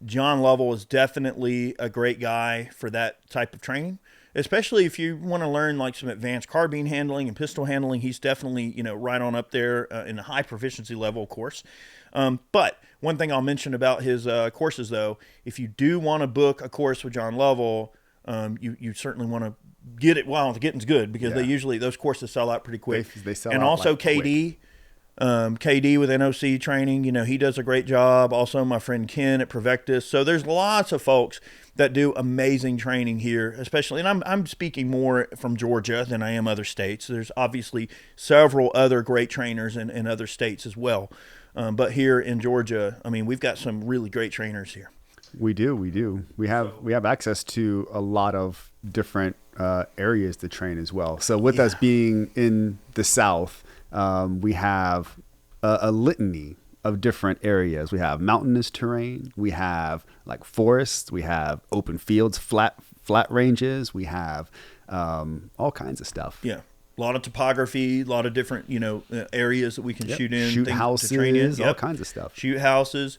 John Lovell is definitely a great guy for that type of training, especially if you want to learn like some advanced carbine handling and pistol handling. He's definitely, right on up there in a high proficiency level course. But one thing I'll mention about his courses, though, if you do want to book a course with John Lovell, you certainly want to get it while the getting's good, because those courses sell out pretty quick. They sell and out also like KD, KD with NOC training, he does a great job. Also my friend Ken at Preparedness. So there's lots of folks that do amazing training here, especially, and I'm speaking more from Georgia than I am other states. There's obviously several other great trainers in other states as well. But here in Georgia, I mean, we've got some really great trainers here. We do. We have access to a lot of different areas to train as well. So with us being in the South, we have a litany of different areas. We have mountainous terrain. We have like forests. We have open fields, flat ranges. We have all kinds of stuff. Yeah. A lot of topography, a lot of different, areas that we can shoot in. Shoot houses, to train in. All kinds of stuff. Shoot houses.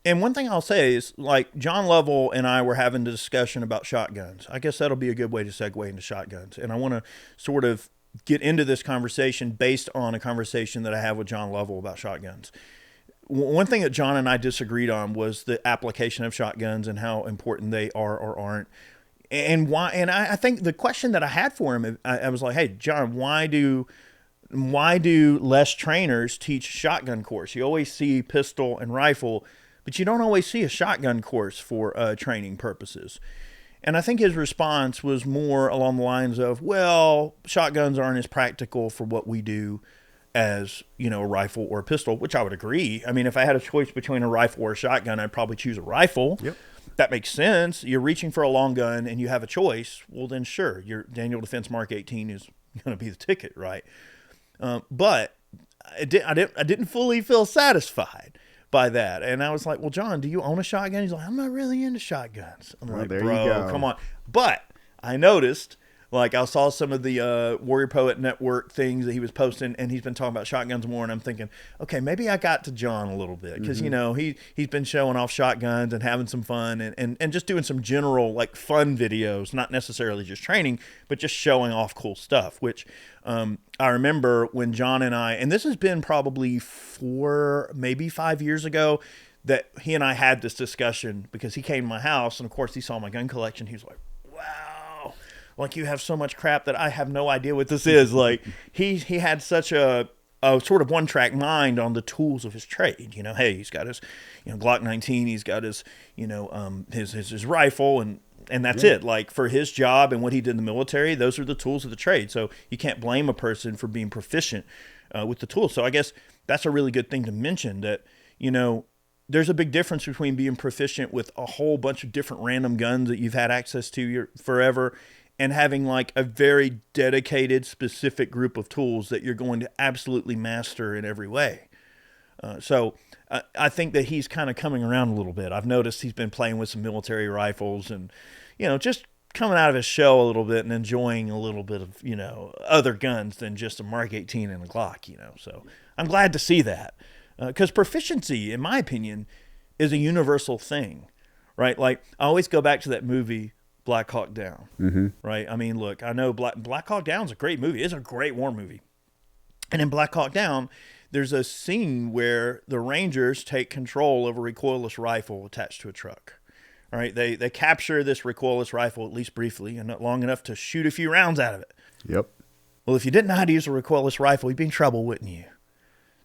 And one thing I'll say is, like, John Lovell and I were having a discussion about shotguns. I guess that'll be a good way to segue into shotguns. And I want to sort of get into this conversation based on a conversation that I have with John Lovell about shotguns. One thing that John and I disagreed on was the application of shotguns and how important they are or aren't. And why? And I think the question that I had for him, I was like, hey, John, why do less trainers teach shotgun course? You always see pistol and rifle, but you don't always see a shotgun course for training purposes. And I think his response was more along the lines of, well, shotguns aren't as practical for what we do as, a rifle or a pistol, which I would agree. I mean, if I had a choice between a rifle or a shotgun, I'd probably choose a rifle. Yep. That makes sense. You're reaching for a long gun and you have a choice. Well, then sure, your Daniel Defense Mark 18 is going to be the ticket, right? But I didn't fully feel satisfied by that. And I was like, well, John, do you own a shotgun? He's like, I'm not really into shotguns. I'm like, there bro, you go. Come on. But I noticed Like I saw some of the Warrior Poet Network things that he was posting, and he's been talking about shotguns more. And I'm thinking, okay, maybe I got to John a little bit because you know he's been showing off shotguns and having some fun and just doing some general like fun videos, not necessarily just training, but just showing off cool stuff. Which I remember when John and I, and this has been probably 4, maybe 5 years ago, that he and I had this discussion because he came to my house and of course he saw my gun collection. He was like, wow, like you have so much crap that I have no idea what this is. Like he had such a sort of one track mind on the tools of his trade. You know, hey, he's got his, you know, Glock 19, he's got his, you know, his rifle and that's it. Like for his job and what he did in the military, those are the tools of the trade. So you can't blame a person for being proficient with the tools. So I guess that's a really good thing to mention that, you know, there's a big difference between being proficient with a whole bunch of different random guns that you've had access to forever and having like a very dedicated, specific group of tools that you're going to absolutely master in every way. So I think that he's kind of coming around a little bit. I've noticed he's been playing with some military rifles and, you know, just coming out of his shell a little bit and enjoying a little bit of, you know, other guns than just a Mark 18 and a Glock, you know. So I'm glad to see that. Because proficiency, in my opinion, is a universal thing, right? Like, I always go back to that movie, Black Hawk Down, right? I mean, look, I know Black Hawk Down is a great movie. It's a great war movie. And in Black Hawk Down, there's a scene where the Rangers take control of a recoilless rifle attached to a truck. All right, they capture this recoilless rifle, at least briefly, and not long enough to shoot a few rounds out of it. Yep. Well, if you didn't know how to use a recoilless rifle, you'd be in trouble, wouldn't you?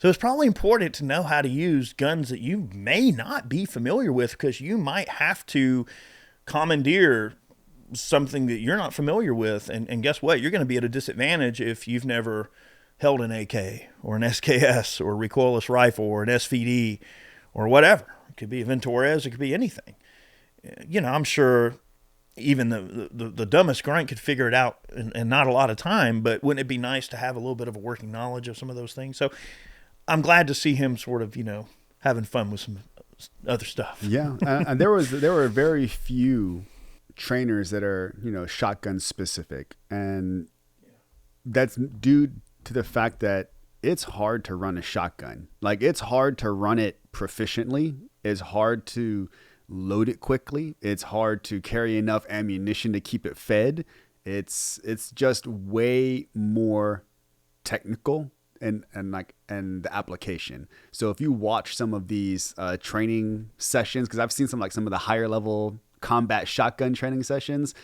So it's probably important to know how to use guns that you may not be familiar with because you might have to commandeer something that you're not familiar with. And guess what? You're going to be at a disadvantage if you've never held an AK or an SKS or a recoilless rifle or an SVD or whatever. It could be a Venturez. It could be anything. You know, I'm sure even the dumbest grunt could figure it out in not a lot of time, but wouldn't it be nice to have a little bit of a working knowledge of some of those things? So I'm glad to see him sort of, you know, having fun with some other stuff. Yeah. And there were very few trainers that are, you know, shotgun specific. And that's due to the fact that it's hard to run a shotgun. Like it's hard to run it proficiently. It's hard to load it quickly. It's hard to carry enough ammunition to keep it fed. It's just way more technical and the application. So if you watch some of these training sessions, because I've seen some of the higher level combat shotgun training sessions,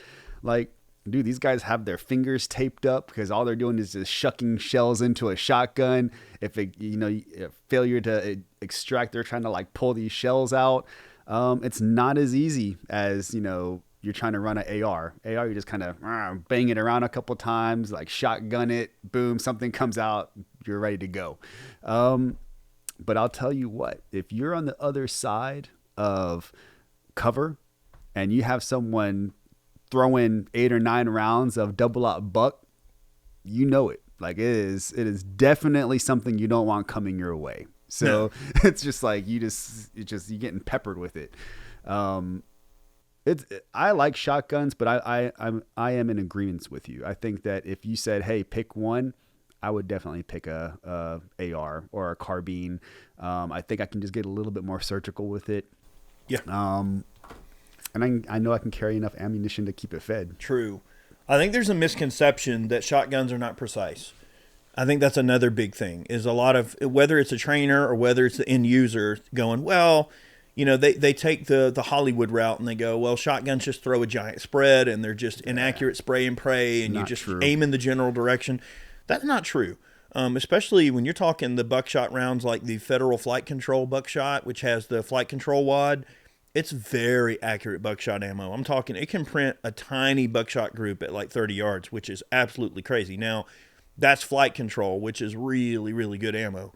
like, dude, these guys have their fingers taped up because all they're doing is just shucking shells into a shotgun. If it, you know, failure to extract, they're trying to like pull these shells out. It's not as easy as, you know, you're trying to run an AR. You just kind of bang it around a couple times, like shotgun it, boom, something comes out, you're ready to go. But I'll tell you what, if you're on the other side of cover and you have someone throwing 8 or 9 rounds of double-aught buck, you know it. Like it is definitely something you don't want coming your way. So it's just like you're getting peppered with it. I like shotguns, but I am in agreement with you. I think that if you said, hey, pick one, I would definitely pick a AR or a carbine. I think I can just get a little bit more surgical with it. Yeah. And I know I can carry enough ammunition to keep it fed. True. I think there's a misconception that shotguns are not precise. I think that's another big thing, is a lot of, whether it's a trainer or whether it's the end user going, well, you know, they take the Hollywood route and they go, well, shotguns just throw a giant spread and they're just inaccurate spray and pray and you just aim in the general direction. That's not true. Especially when you're talking the buckshot rounds like the Federal Flight Control buckshot, which has the flight control wad. It's very accurate buckshot ammo. I'm talking, it can print a tiny buckshot group at like 30 yards, which is absolutely crazy. Now, that's flight control, which is really, really good ammo.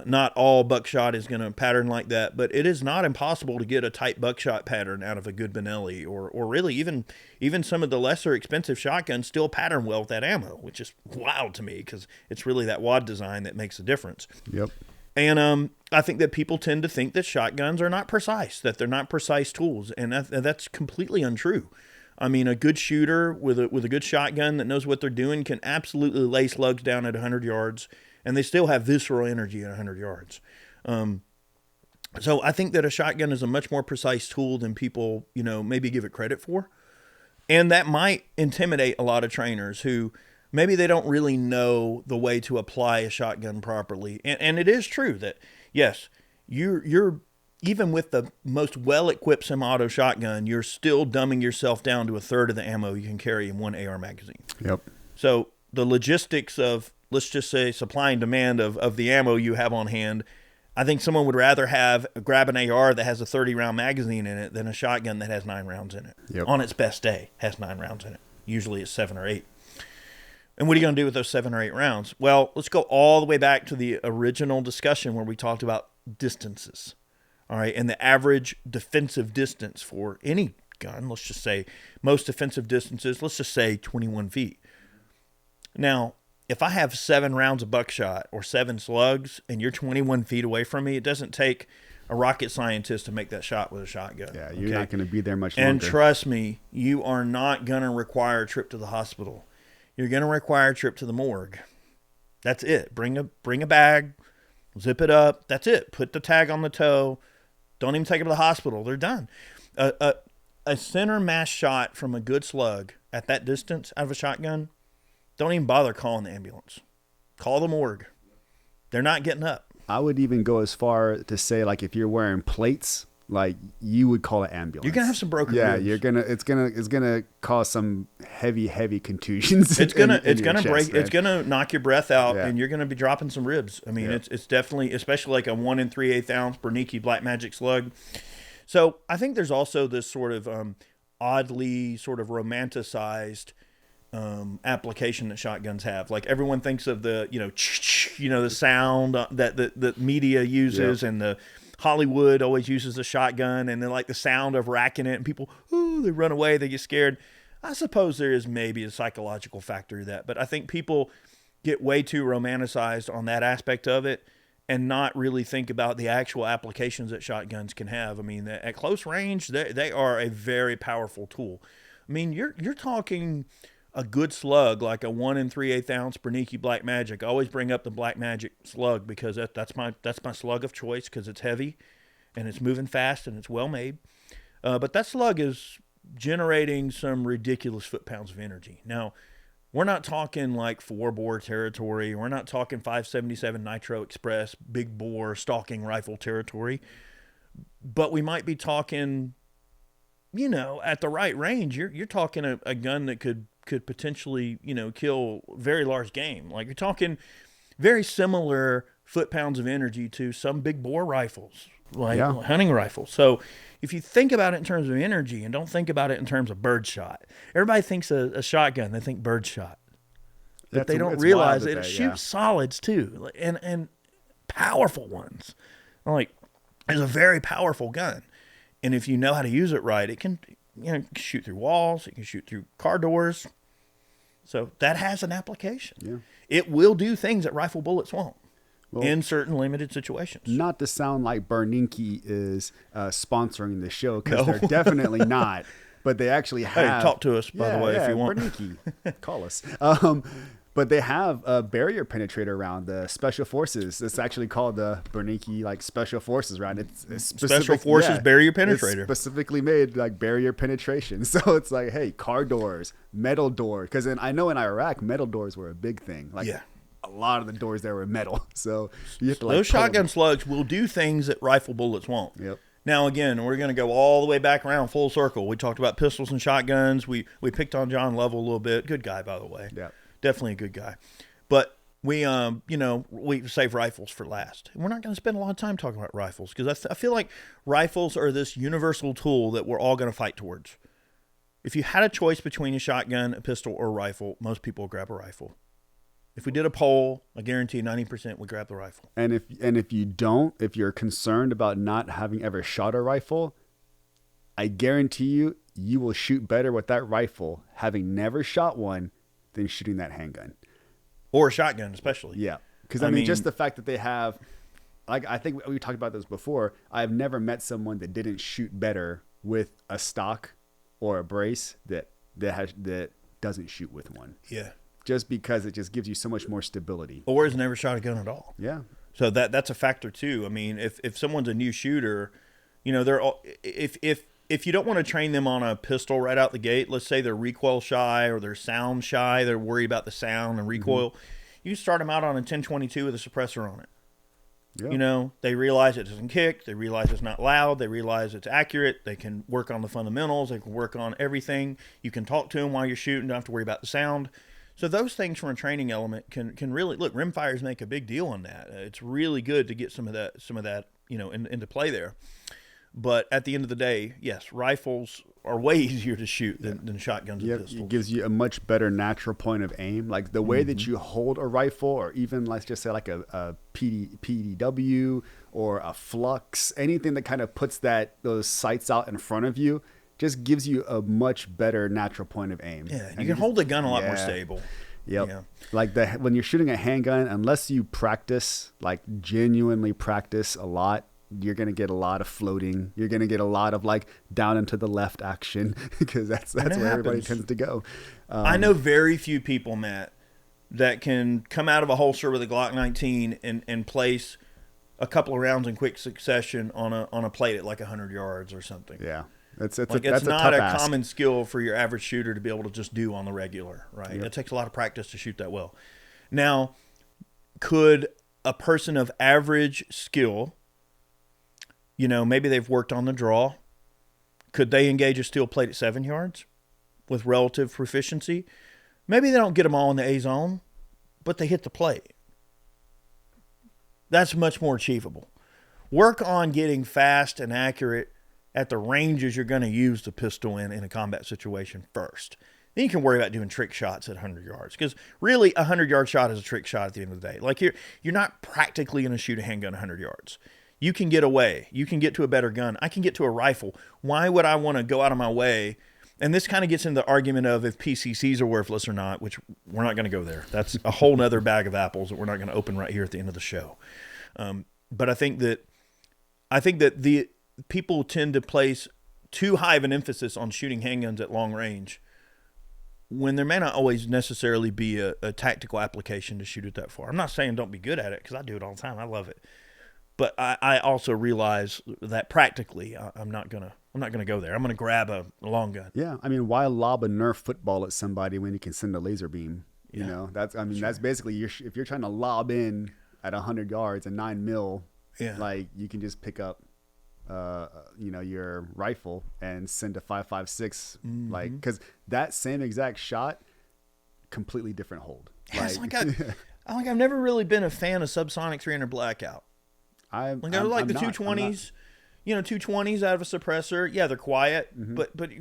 Not all buckshot is going to pattern like that, but it is not impossible to get a tight buckshot pattern out of a good Benelli, or really even some of the lesser expensive shotguns still pattern well with that ammo, which is wild to me because it's really that wad design that makes a difference. Yep. And I think that people tend to think that shotguns are not precise, that they're not precise tools, and that's completely untrue. I mean, a good shooter with a good shotgun that knows what they're doing can absolutely lay slugs down at 100 yards, and they still have visceral energy at 100 yards. So I think that a shotgun is a much more precise tool than people, maybe give it credit for. And that might intimidate a lot of trainers who maybe they don't really know the way to apply a shotgun properly. And it is true that, yes, you're even with the most well-equipped semi-auto shotgun, you're still dumbing yourself down to a third of the ammo you can carry in one AR magazine. Yep. So the logistics of, let's just say, supply and demand of the ammo you have on hand, I think someone would rather grab an AR that has a 30-round magazine in it than a shotgun that has 9 rounds in it. Yep. On its best day, has 9 rounds in it. Usually it's 7 or 8. And what are you going to do with those 7 or 8 rounds? Well, let's go all the way back to the original discussion where we talked about distances. All right, and the average defensive distance for any gun, let's just say most defensive distances, let's just say 21 feet. Now, if I have 7 rounds of buckshot or 7 slugs and you're 21 feet away from me, it doesn't take a rocket scientist to make that shot with a shotgun. Yeah, you're not going to be there much longer. And trust me, you are not going to require a trip to the hospital. You're going to require a trip to the morgue. That's it. Bring a bag, zip it up. That's it. Put the tag on the toe. Don't even take them to the hospital. They're done. A center mass shot from a good slug at that distance out of a shotgun, don't even bother calling the ambulance. Call the morgue. They're not getting up. I would even go as far to say, like, if you're wearing plates, like, you would call an ambulance. You're gonna have some broken ribs. It's gonna cause some heavy contusions. It's gonna knock your breath out, and you're gonna be dropping some ribs. I mean, it's definitely, especially like a 1 3/8 ounce Bernanke Black Magic slug. So I think there's also this sort of oddly sort of romanticized application that shotguns have. Like, everyone thinks of the the sound that the media uses, and the Hollywood always uses a shotgun, and then like the sound of racking it, and people, they run away, they get scared. I suppose there is maybe a psychological factor to that, but I think people get way too romanticized on that aspect of it and not really think about the actual applications that shotguns can have. I mean, at close range, they are a very powerful tool. I mean, you're talking a good slug, like a 1 3/8 ounce Bernanke Black Magic. I always bring up the Black Magic slug because that's my slug of choice, because it's heavy and it's moving fast and it's well made. But that slug is generating some ridiculous foot-pounds of energy. Now, we're not talking like 4-bore territory. We're not talking 5.77 Nitro Express, big bore stalking rifle territory. But we might be talking, at the right range, you're talking a gun that could potentially, kill very large game. Like, you're talking very similar foot-pounds of energy to some big bore rifles, like hunting rifles. So if you think about it in terms of energy and don't think about it in terms of bird shot, everybody thinks a shotgun, they think bird shot. But they don't realize it shoots solids too, and powerful ones. Like, it's a very powerful gun. And if you know how to use it right, it can shoot through walls, it can shoot through car doors. So that has an application. Yeah. It will do things that rifle bullets won't, in certain limited situations. Not to sound like Bernanke is sponsoring the show, because they're definitely not. But they actually have. Hey, talk to us, by the way, if you want. Bernanke, call us. But they have a barrier penetrator round, the Special Forces. It's actually called the Bernanke Special Forces round. It's Special Forces barrier penetrator. It's specifically made like barrier penetration. So it's like, hey, car doors, metal door. Because I know in Iraq, metal doors were a big thing. Like, a lot of the doors there were metal. So you have to those shotgun slugs will do things that rifle bullets won't. Yep. Now, again, we're going to go all the way back around full circle. We talked about pistols and shotguns. We picked on John Lovell a little bit. Good guy, by the way. Yeah. Definitely a good guy. But we save rifles for last. And we're not going to spend a lot of time talking about rifles, because I feel like rifles are this universal tool that we're all going to fight towards. If you had a choice between a shotgun, a pistol, or a rifle, most people would grab a rifle. If we did a poll, I guarantee 90% would grab the rifle. And if you're concerned about not having ever shot a rifle, I guarantee you will shoot better with that rifle, having never shot one, than shooting that handgun. Or a shotgun, especially. Yeah. Because, I mean, just the fact that they have, like, I think we talked about this before, I've never met someone that didn't shoot better with a stock or a brace that doesn't shoot with one. Yeah. Just because it just gives you so much more stability. Or has never shot a gun at all. Yeah. So that's a factor too. I mean, if someone's a new shooter, you know, they're all, if you don't want to train them on a pistol right out the gate, let's say they're recoil shy or they're sound shy, they're worried about the sound and recoil, you start them out on a 10-22 with a suppressor on it. Yeah. You know, they realize it doesn't kick, they realize it's not loud, they realize it's accurate, they can work on the fundamentals, they can work on everything. You can talk to them while you're shooting, don't have to worry about the sound. So those things from a training element can really look. Rimfires make a big deal on that. It's really good to get some of that you know into play there. But at the end of the day, yes, rifles are way easier to shoot than shotguns and pistols. It gives you a much better natural point of aim. Like the way that you hold a rifle, or even let's just say like a PDW or a Flux, anything that kind of puts those sights out in front of you, just gives you a much better natural point of aim. Yeah, you can hold the gun a lot more stable. Yep. Yeah. Like when you're shooting a handgun, unless you practice, like genuinely practice a lot, you're going to get a lot of floating. You're going to get a lot of like down and to the left action, because that's where everybody tends to go. I know very few people, Matt, that can come out of a holster with a Glock 19 and place a couple of rounds in quick succession on a plate at like 100 yards or something. Yeah. That's not a common skill for your average shooter to be able to just do on the regular, right? Yep. It takes a lot of practice to shoot that well. Now, could a person of average skill, you know, maybe they've worked on the draw, could they engage a steel plate at 7 yards with relative proficiency? Maybe they don't get them all in the A zone, but they hit the plate. That's much more achievable. Work on getting fast and accurate at the ranges you're going to use the pistol in a combat situation first. Then you can worry about doing trick shots at 100 yards, because really a 100-yard shot is a trick shot at the end of the day. Like you're not practically going to shoot a handgun 100 yards. You can get away. You can get to a better gun. I can get to a rifle. Why would I want to go out of my way? And this kind of gets into the argument of if PCCs are worthless or not, which we're not going to go there. That's a whole nother bag of apples that we're not going to open right here at the end of the show. But I think that the people tend to place too high of an emphasis on shooting handguns at long range when there may not always necessarily be a tactical application to shoot it that far. I'm not saying don't be good at it, because I do it all the time. I love it. But I also realize that practically I'm not gonna go there. I'm gonna grab a long gun. Yeah, I mean, why lob a Nerf football at somebody when you can send a laser beam? You know, that's basically if you're trying to lob in at 100 yards and 9 mil, like you can just pick up your rifle and send a 5.56, like, because that same exact shot, completely different hold. Yeah, I've never really been a fan of subsonic 300 blackout. I like the 220s, 220s out of a suppressor. Yeah, they're quiet, but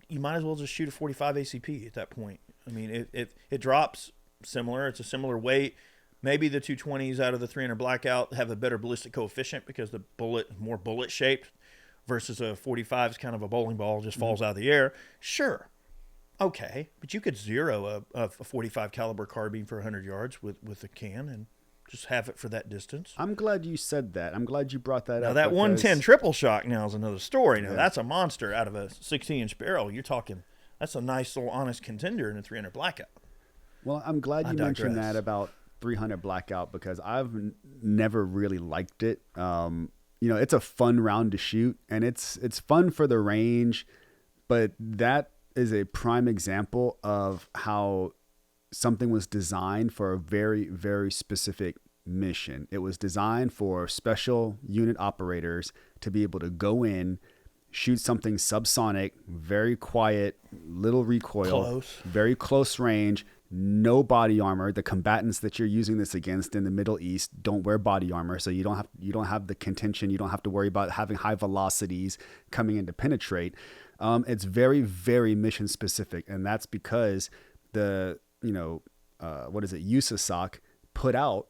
you might as well just shoot a 45 ACP at that point. I mean, it drops similar. It's a similar weight. Maybe the 220s out of the 300 blackout have a better ballistic coefficient because the bullet is more bullet shaped versus a 45 is kind of a bowling ball, just falls out of the air. Sure. Okay. But you could zero a 45 caliber carbine for 100 yards with a can and just have it for that distance. I'm glad you said that. I'm glad you brought that up. Now that 110 triple shock now is another story. Now that's a monster out of a 16-inch barrel. You're talking, that's a nice little honest contender in a 300 blackout. Well, I'm glad you mentioned that about 300 blackout, because I've never really liked it. It's a fun round to shoot, and it's fun for the range, but that is a prime example of how something was designed for a very, very specific mission. It was designed for special unit operators to be able to go in, shoot something subsonic, very quiet, little recoil, very close range, no body armor. The combatants that you're using this against in the Middle East don't wear body armor, so you don't have the contention. You don't have to worry about having high velocities coming in to penetrate. It's very, very mission specific, and that's because the USASOC put out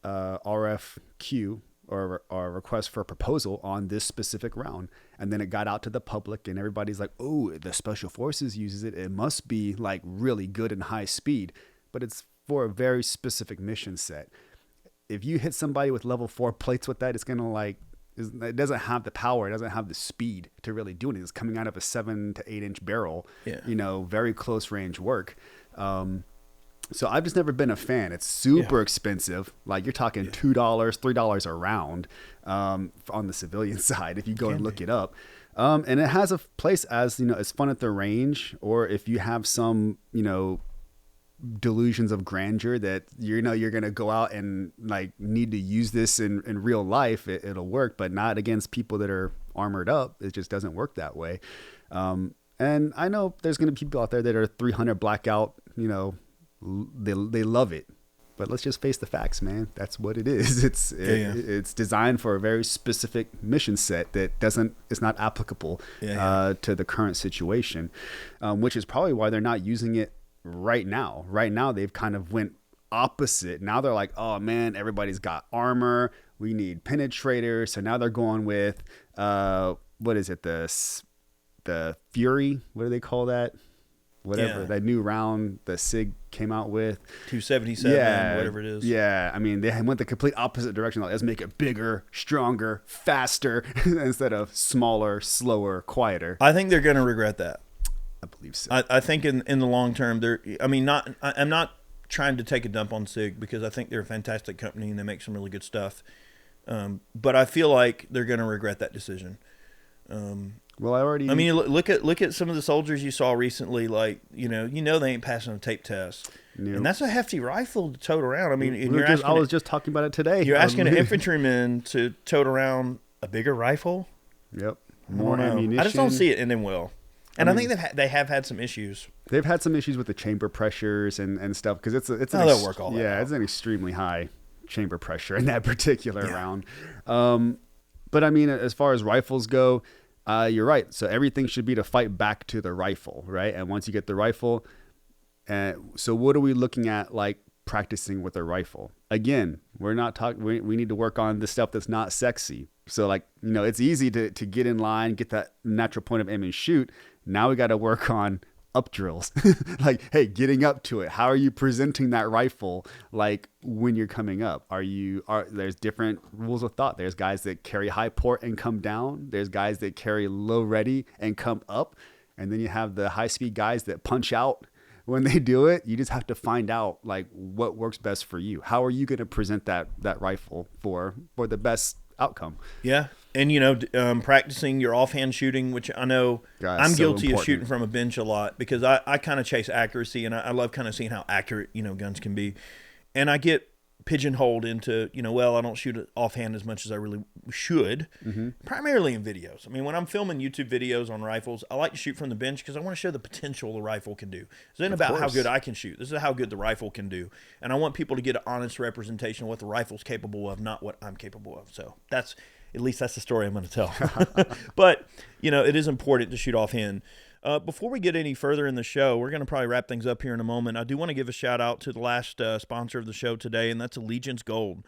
RFQ or request for a proposal on this specific round. And then it got out to the public and everybody's like, oh, the special forces uses it. It must be like really good and high speed, but it's for a very specific mission set. If you hit somebody with level 4 plates with that, it's going it doesn't have the power, it doesn't have the speed to really do anything. It's coming out of a 7 to 8 inch barrel, very close range work. So I've just never been a fan. It's super expensive. Like you're talking $2, $3 a round on the civilian side if you go and look it up. And it has a place as, it's fun at the range, or if you have some, delusions of grandeur that you're going to go out and like need to use this in real life, it'll work, but not against people that are armored up. It just doesn't work that way. And I know there's going to be people out there that are 300 blackout, they love it, but let's just face the facts, man. That's what it is. It's designed for a very specific mission set that it's not applicable to the current situation, which is probably why they're not using it right now. Right now, they've kind of went opposite. Now they're like, oh man, everybody's got armor. We need penetrators. So now they're going with, what is it? The Fury. What do they call that? Whatever that new round the SIG came out with, 277, whatever it is. Yeah, I mean they went the complete opposite direction. Like, let's make it bigger, stronger, faster instead of smaller, slower, quieter. I think they're going to regret that. I believe so. I think in the long term, I'm not trying to take a dump on SIG because I think they're a fantastic company and they make some really good stuff. But I feel like they're going to regret that decision. Well, look at some of the soldiers you saw recently. Like they ain't passing a tape test, and that's a hefty rifle to tote around. I mean, I was just talking about it today. You're asking an infantryman to tote around a bigger rifle. Yep, more ammunition. I just don't see it in them well. And I think they have had some issues. They've had some issues with the chamber pressures and stuff because they'll work all that out. It's an extremely high chamber pressure in that particular round. But I mean, as far as rifles go. You're right. So everything should be to fight back to the rifle, right? And once you get the rifle, so what are we looking at like practicing with a rifle? Again, we're not talking, we need to work on the stuff that's not sexy. So like, it's easy to get in line, get that natural point of aim and shoot. Now we got to work on up drills. Like, hey, getting up to it. How are you presenting that rifle? Like when you're coming up, there's different rules of thought. There's guys that carry high port and come down. There's guys that carry low ready and come up. And then you have the high speed guys that punch out when they do it. You just have to find out like what works best for you. How are you going to present that rifle for the best outcome? Yeah. And, practicing your offhand shooting, which I know I'm guilty of shooting from a bench a lot because I kind of chase accuracy and I love kind of seeing how accurate, guns can be. And I get pigeonholed into, I don't shoot it offhand as much as I really should, primarily in videos. I mean, when I'm filming YouTube videos on rifles, I like to shoot from the bench because I want to show the potential the rifle can do. This isn't about how good I can shoot. This is how good the rifle can do. And I want people to get an honest representation of what the rifle's capable of, not what I'm capable of. So at least that's the story I'm going to tell. But, it is important to shoot offhand. Before we get any further in the show, we're going to probably wrap things up here in a moment. I do want to give a shout out to the last sponsor of the show today, and that's Allegiance Gold.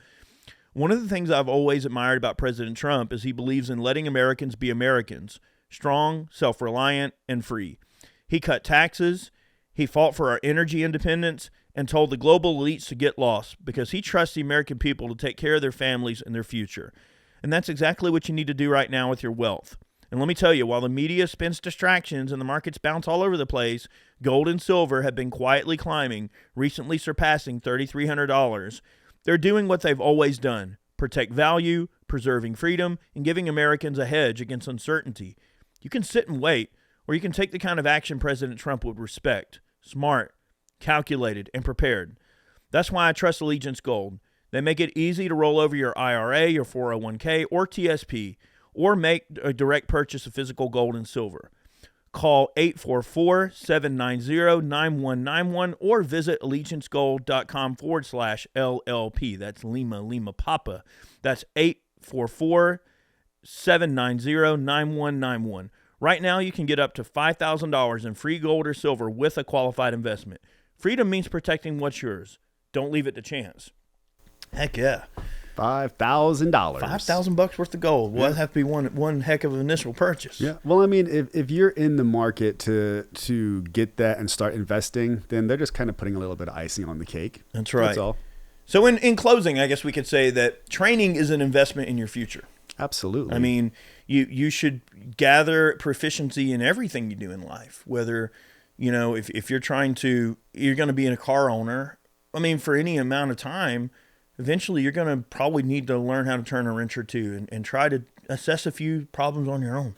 One of the things I've always admired about President Trump is he believes in letting Americans be Americans, strong, self-reliant, and free. He cut taxes, he fought for our energy independence, and told the global elites to get lost because he trusts the American people to take care of their families and their future. And that's exactly what you need to do right now with your wealth. And let me tell you, while the media spins distractions and the markets bounce all over the place, gold and silver have been quietly climbing, recently surpassing $3,300. They're doing what they've always done, protect value, preserving freedom, and giving Americans a hedge against uncertainty. You can sit and wait, or you can take the kind of action President Trump would respect, smart, calculated, and prepared. That's why I trust Allegiance Gold. They make it easy to roll over your IRA, your 401k, or TSP, or make a direct purchase of physical gold and silver. Call 844-790-9191 or visit allegiancegold.com/LLP. That's Lima Papa. That's 844-790-9191. Right now, you can get up to $5,000 in free gold or silver with a qualified investment. Freedom means protecting what's yours. Don't leave it to chance. Heck yeah. $5,000. $5,000 worth of gold. Well, that'd have to be one heck of an initial purchase. Yeah. Well, I mean, if you're in the market to get that and start investing, then they're just kind of putting a little bit of icing on the cake. That's right. That's all. So in closing, I guess we could say that training is an investment in your future. Absolutely. I mean, you should gather proficiency in everything you do in life, whether, if you're going to be a car owner, I mean, for any amount of time, eventually you're going to probably need to learn how to turn a wrench or two and try to assess a few problems on your own.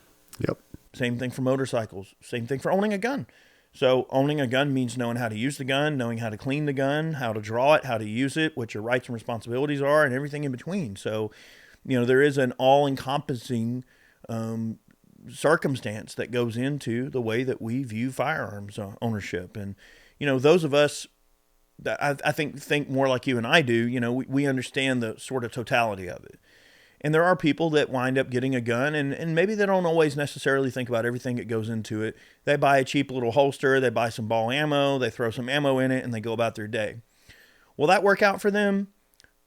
Yep. Same thing for motorcycles. Same thing for owning a gun. So owning a gun means knowing how to use the gun, knowing how to clean the gun, how to draw it, how to use it, what your rights and responsibilities are, and everything in between. So, there is an all-encompassing circumstance that goes into the way that we view firearms ownership. And, those of us that I think more like you and I do, we understand the sort of totality of it. And there are people that wind up getting a gun and maybe they don't always necessarily think about everything that goes into it. They buy a cheap little holster, they buy some ball ammo, they throw some ammo in it, and they go about their day. Will that work out for them?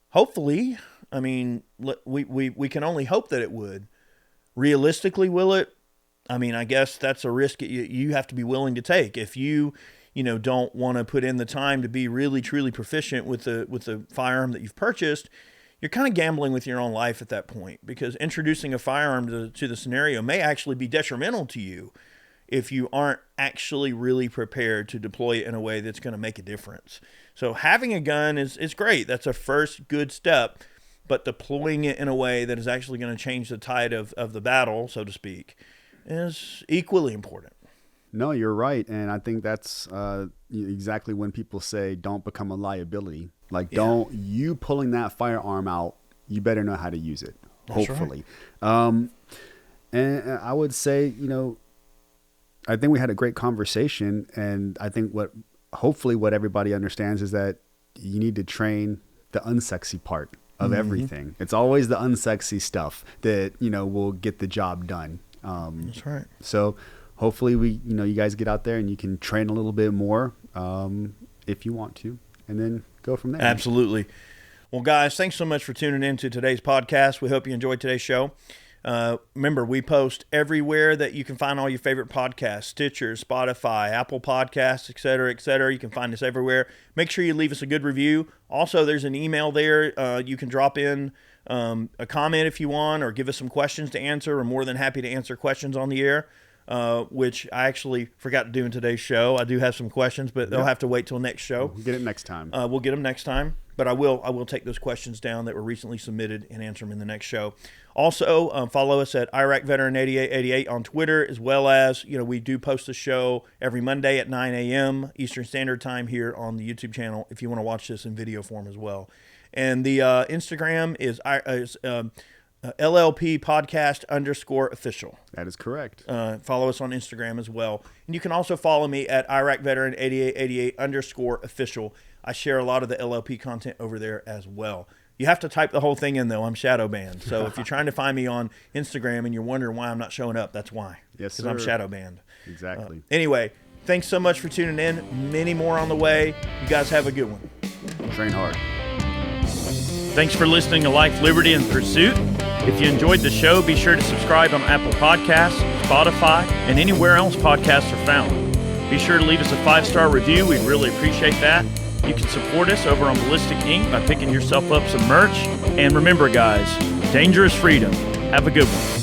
Hopefully. I mean, we can only hope that it would. Realistically, will it? I mean, I guess that's a risk you have to be willing to take. If you don't want to put in the time to be really, truly proficient with the firearm that you've purchased, you're kind of gambling with your own life at that point, because introducing a firearm to the scenario may actually be detrimental to you if you aren't actually really prepared to deploy it in a way that's going to make a difference. So having a gun is great. That's a first good step, but deploying it in a way that is actually going to change the tide of the battle, so to speak, is equally important. No, you're right. And I think that's exactly when people say don't become a liability. Like, don't you pulling that firearm out, you better know how to use it, That's hopefully. Right. And I would say, I think we had a great conversation. And I think hopefully what everybody understands is that you need to train the unsexy part of everything. It's always the unsexy stuff that, will get the job done. That's right. So hopefully you guys get out there and you can train a little bit more if you want to, and then go from there. Absolutely. Well, guys, thanks so much for tuning in to today's podcast. We hope you enjoyed today's show. Remember, we post everywhere that you can find all your favorite podcasts: Stitcher, Spotify, Apple Podcasts, et cetera, et cetera. You can find us everywhere. Make sure you leave us a good review. Also, there's an email there. You can drop in a comment if you want, or give us some questions to answer. We're more than happy to answer questions on the air, which I actually forgot to do in today's show. I do have some questions, but they'll have to wait till next show. We'll get it next time. We'll get them next time. But I will take those questions down that were recently submitted and answer them in the next show. Also, follow us at IraqVeteran8888 on Twitter, as well as, we do post the show every Monday at 9 a.m. Eastern Standard Time here on the YouTube channel if you want to watch this in video form as well. And the Instagram is LLP podcast _official. That is correct. Follow us on Instagram as well. And you can also follow me at IraqVeteran8888 _official. I share a lot of the LLP content over there as well. You have to type the whole thing in, though. I'm shadow banned. So if you're trying to find me on Instagram and you're wondering why I'm not showing up, that's why. Yes, sir. Because I'm shadow banned. Exactly. Anyway, thanks so much for tuning in. Many more on the way. You guys have a good one. Train hard. Thanks for listening to Life, Liberty, and Pursuit. If you enjoyed the show, be sure to subscribe on Apple Podcasts, Spotify, and anywhere else podcasts are found. Be sure to leave us a 5-star review. We'd really appreciate that. You can support us over on Ballistic Inc. by picking yourself up some merch. And remember, guys, danger is freedom. Have a good one.